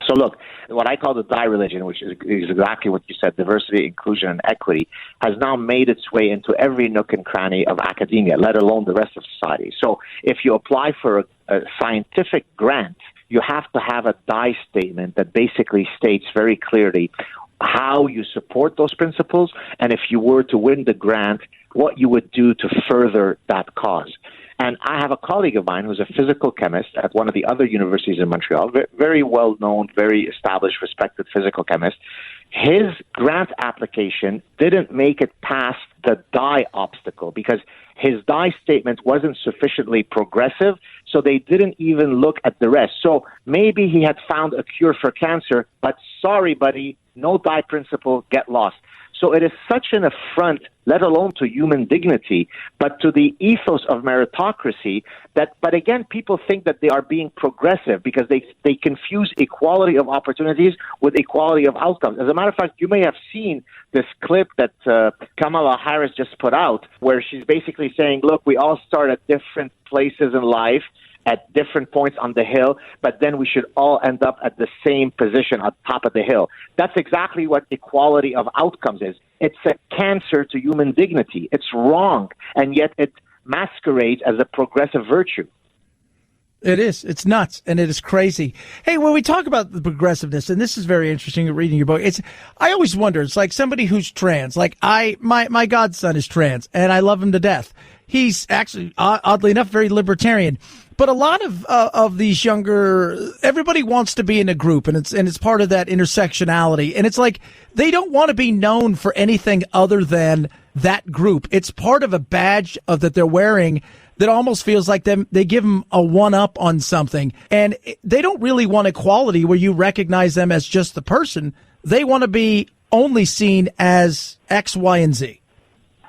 J: So look, what I call the DIE religion, which is exactly what you said, diversity, inclusion, and equity, has now made its way into every nook and cranny of academia, let alone the rest of society. So if you apply for a scientific grant, you have to have a DIE statement that basically states very clearly how you support those principles, and if you were to win the grant, what you would do to further that cause. And I have a colleague of mine who's a physical chemist at one of the other universities in Montreal, very well-known, very established, respected physical chemist. His grant application didn't make it past the DIE obstacle because his DIE statement wasn't sufficiently progressive, so they didn't even look at the rest. So maybe he had found a cure for cancer, but sorry, buddy, no DIE principle, get lost. So it is such an affront, let alone to human dignity, but to the ethos of meritocracy but again, people think that they are being progressive because they confuse equality of opportunities with equality of outcomes. As a matter of fact, you may have seen this clip that Kamala Harris just put out where she's basically saying, look, we all start at different places in life, at different points on the hill, but then we should all end up at the same position at top of the hill. That's exactly what equality of outcomes is. It's a cancer to human dignity. It's wrong, and yet it masquerades as a progressive virtue.
F: It is. It's nuts, and it is crazy. Hey, when we talk about the progressiveness, and this is very interesting reading your book, I always wonder, it's like somebody who's trans, like my godson is trans, and I love him to death. He's actually, oddly enough, very libertarian. But a lot of these younger, everybody wants to be in a group, and it's part of that intersectionality. And it's like they don't want to be known for anything other than that group. It's part of a badge that they're wearing that almost feels like they give them a one-up on something. And they don't really want equality where you recognize them as just the person. They want to be only seen as X, Y, and Z.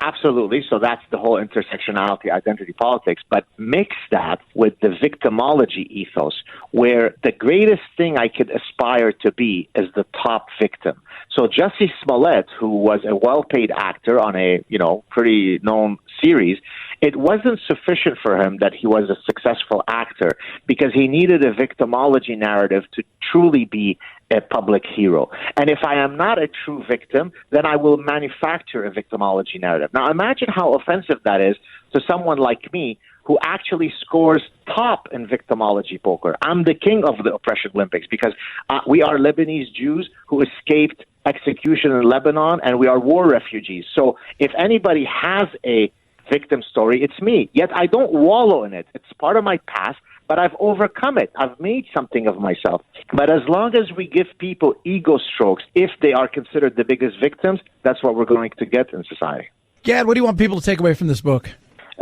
J: Absolutely. So that's the whole intersectionality, identity politics. But mix that with the victimology ethos, where the greatest thing I could aspire to be is the top victim. So Jussie Smollett, who was a well-paid actor on a pretty known series, it wasn't sufficient for him that he was a successful actor because he needed a victimology narrative to truly be a public hero. And if I am not a true victim, then I will manufacture a victimology narrative. Now, imagine how offensive that is to someone like me who actually scores top in victimology poker. I'm the king of the Oppression Olympics because we are Lebanese Jews who escaped execution in Lebanon, and we are war refugees. So if anybody has a victim story, it's me. Yet I don't wallow in it. It's part of my past, but I've overcome it. I've made something of myself. But as long as we give people ego strokes, if they are considered the biggest victims, that's what we're going to get in society.
F: Gad, what do you want people to take away from this book?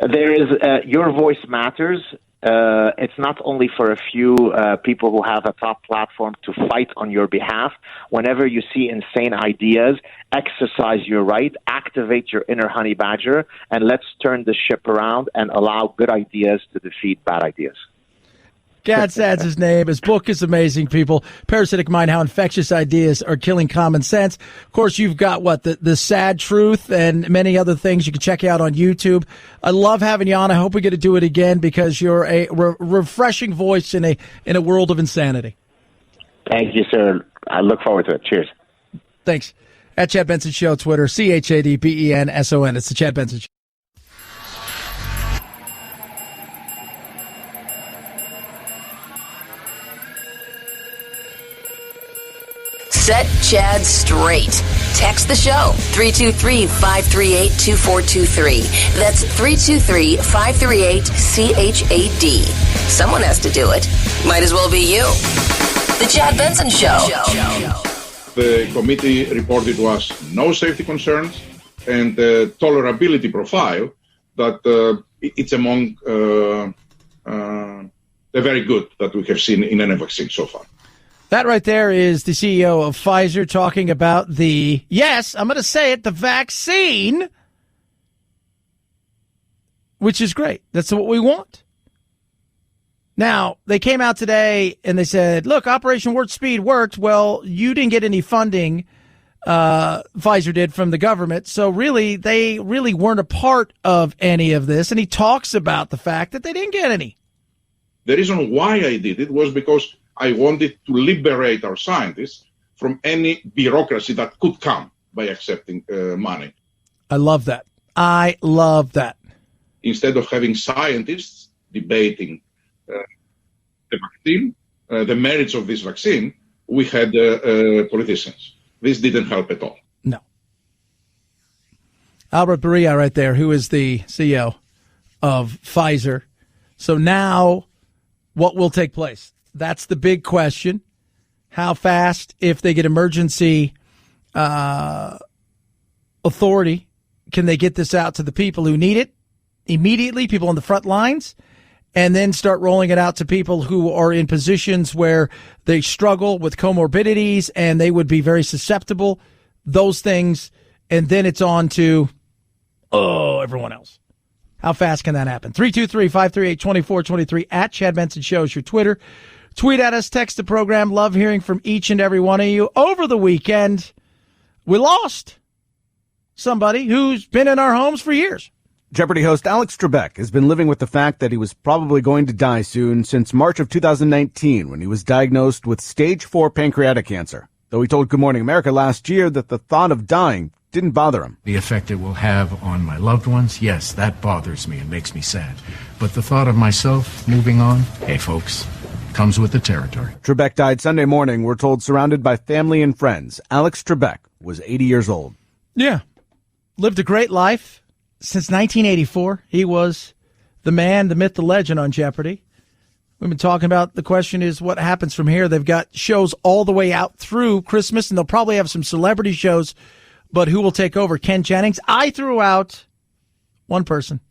J: There is Your Voice Matters. It's not only for a few people who have a top platform to fight on your behalf. Whenever you see insane ideas, exercise your right, activate your inner honey badger, and let's turn the ship around and allow good ideas to defeat bad ideas.
F: Gad Saad's his name. His book is amazing, people. Parasitic Mind, How Infectious Ideas Are Killing Common Sense. Of course, you've got, the Sad Truth and many other things you can check out on YouTube. I love having you on. I hope we get to do it again because you're a refreshing voice in a world of insanity.
J: Thank you, sir. I look forward to it. Cheers.
F: Thanks. At Chad Benson Show, Twitter, ChadBenson. It's the Chad Benson Show.
A: Set Chad straight. Text the show, 323-538-2423. That's 323-538-CHAD. Someone has to do it. Might as well be you. The Chad Benson Show.
L: The committee reported to us no safety concerns and the tolerability profile that it's among the very good that we have seen in any vaccine so far.
F: That right there is the CEO of Pfizer talking about the vaccine, which is great. That's what we want. Now, they came out today and they said, look, Operation Warp Speed worked. Well, you didn't get any funding, Pfizer did, from the government. So really, they really weren't a part of any of this. And he talks about the fact that they didn't get any.
L: The reason why I did it was because I wanted to liberate our scientists from any bureaucracy that could come by accepting money.
F: I love that.
L: Instead of having scientists debating the vaccine, the merits of this vaccine, we had politicians. This didn't help at all.
F: No. Albert Bourla right there, who is the CEO of Pfizer. So now what will take place? That's the big question. How fast, if they get emergency authority, can they get this out to the people who need it immediately, people on the front lines, and then start rolling it out to people who are in positions where they struggle with comorbidities and they would be very susceptible, those things, and then it's on to, everyone else. How fast can that happen? 323-538-2423 at Chad Benson Show is your Twitter. Tweet at us, text the program. Love hearing from each and every one of you. Over the weekend, we lost somebody who's been in our homes for years.
R: Jeopardy host Alex Trebek has been living with the fact that he was probably going to die soon since March of 2019 when he was diagnosed with stage 4 pancreatic cancer. Though he told Good Morning America last year that the thought of dying didn't bother him.
W: The effect it will have on my loved ones, yes, that bothers me and makes me sad. But the thought of myself moving on, hey folks, comes with the territory.
R: Trebek died Sunday morning, we're told, surrounded by family and friends. Alex Trebek was 80 years old.
F: Yeah. Lived a great life. Since 1984, he was the man, the myth, the legend on Jeopardy. We've been talking about, the question is what happens from here. They've got shows all the way out through Christmas, and they'll probably have some celebrity shows, but who will take over? Ken Jennings? I threw out one person,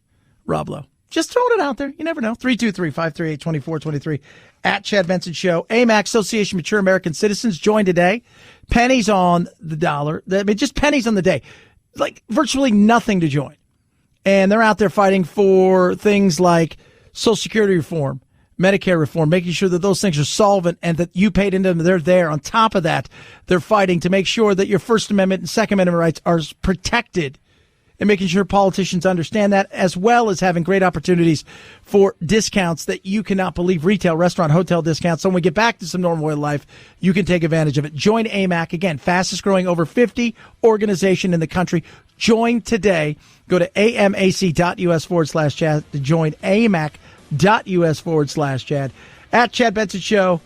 F: Rob Lowe. Just throwing it out there. You never know. 323-538-2423 at Chad Benson Show. AMAC, Association of Mature American Citizens, joined today. Pennies on the dollar. I mean, just pennies on the day. Like virtually nothing to join. And they're out there fighting for things like Social Security reform, Medicare reform, making sure that those things are solvent and that you paid into them. They're there. On top of that, they're fighting to make sure that your First Amendment and Second Amendment rights are protected and making sure politicians understand that, as well as having great opportunities for discounts that you cannot believe, retail, restaurant, hotel discounts. So when we get back to some normal way of life, you can take advantage of it. Join AMAC. Again, fastest growing over 50 organization in the country. Join today. Go to amac.us/Chad to join amac.us/Chad. At Chad Benson Show,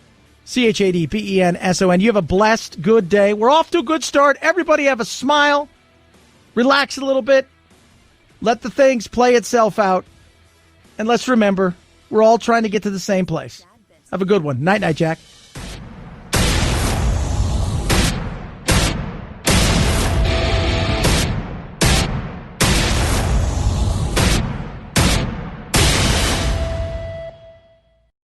F: ChadBenson. You have a blessed, good day. We're off to a good start. Everybody have a smile. Relax a little bit. Let the things play itself out. And let's remember, we're all trying to get to the same place. Have a good one. Night, Jack.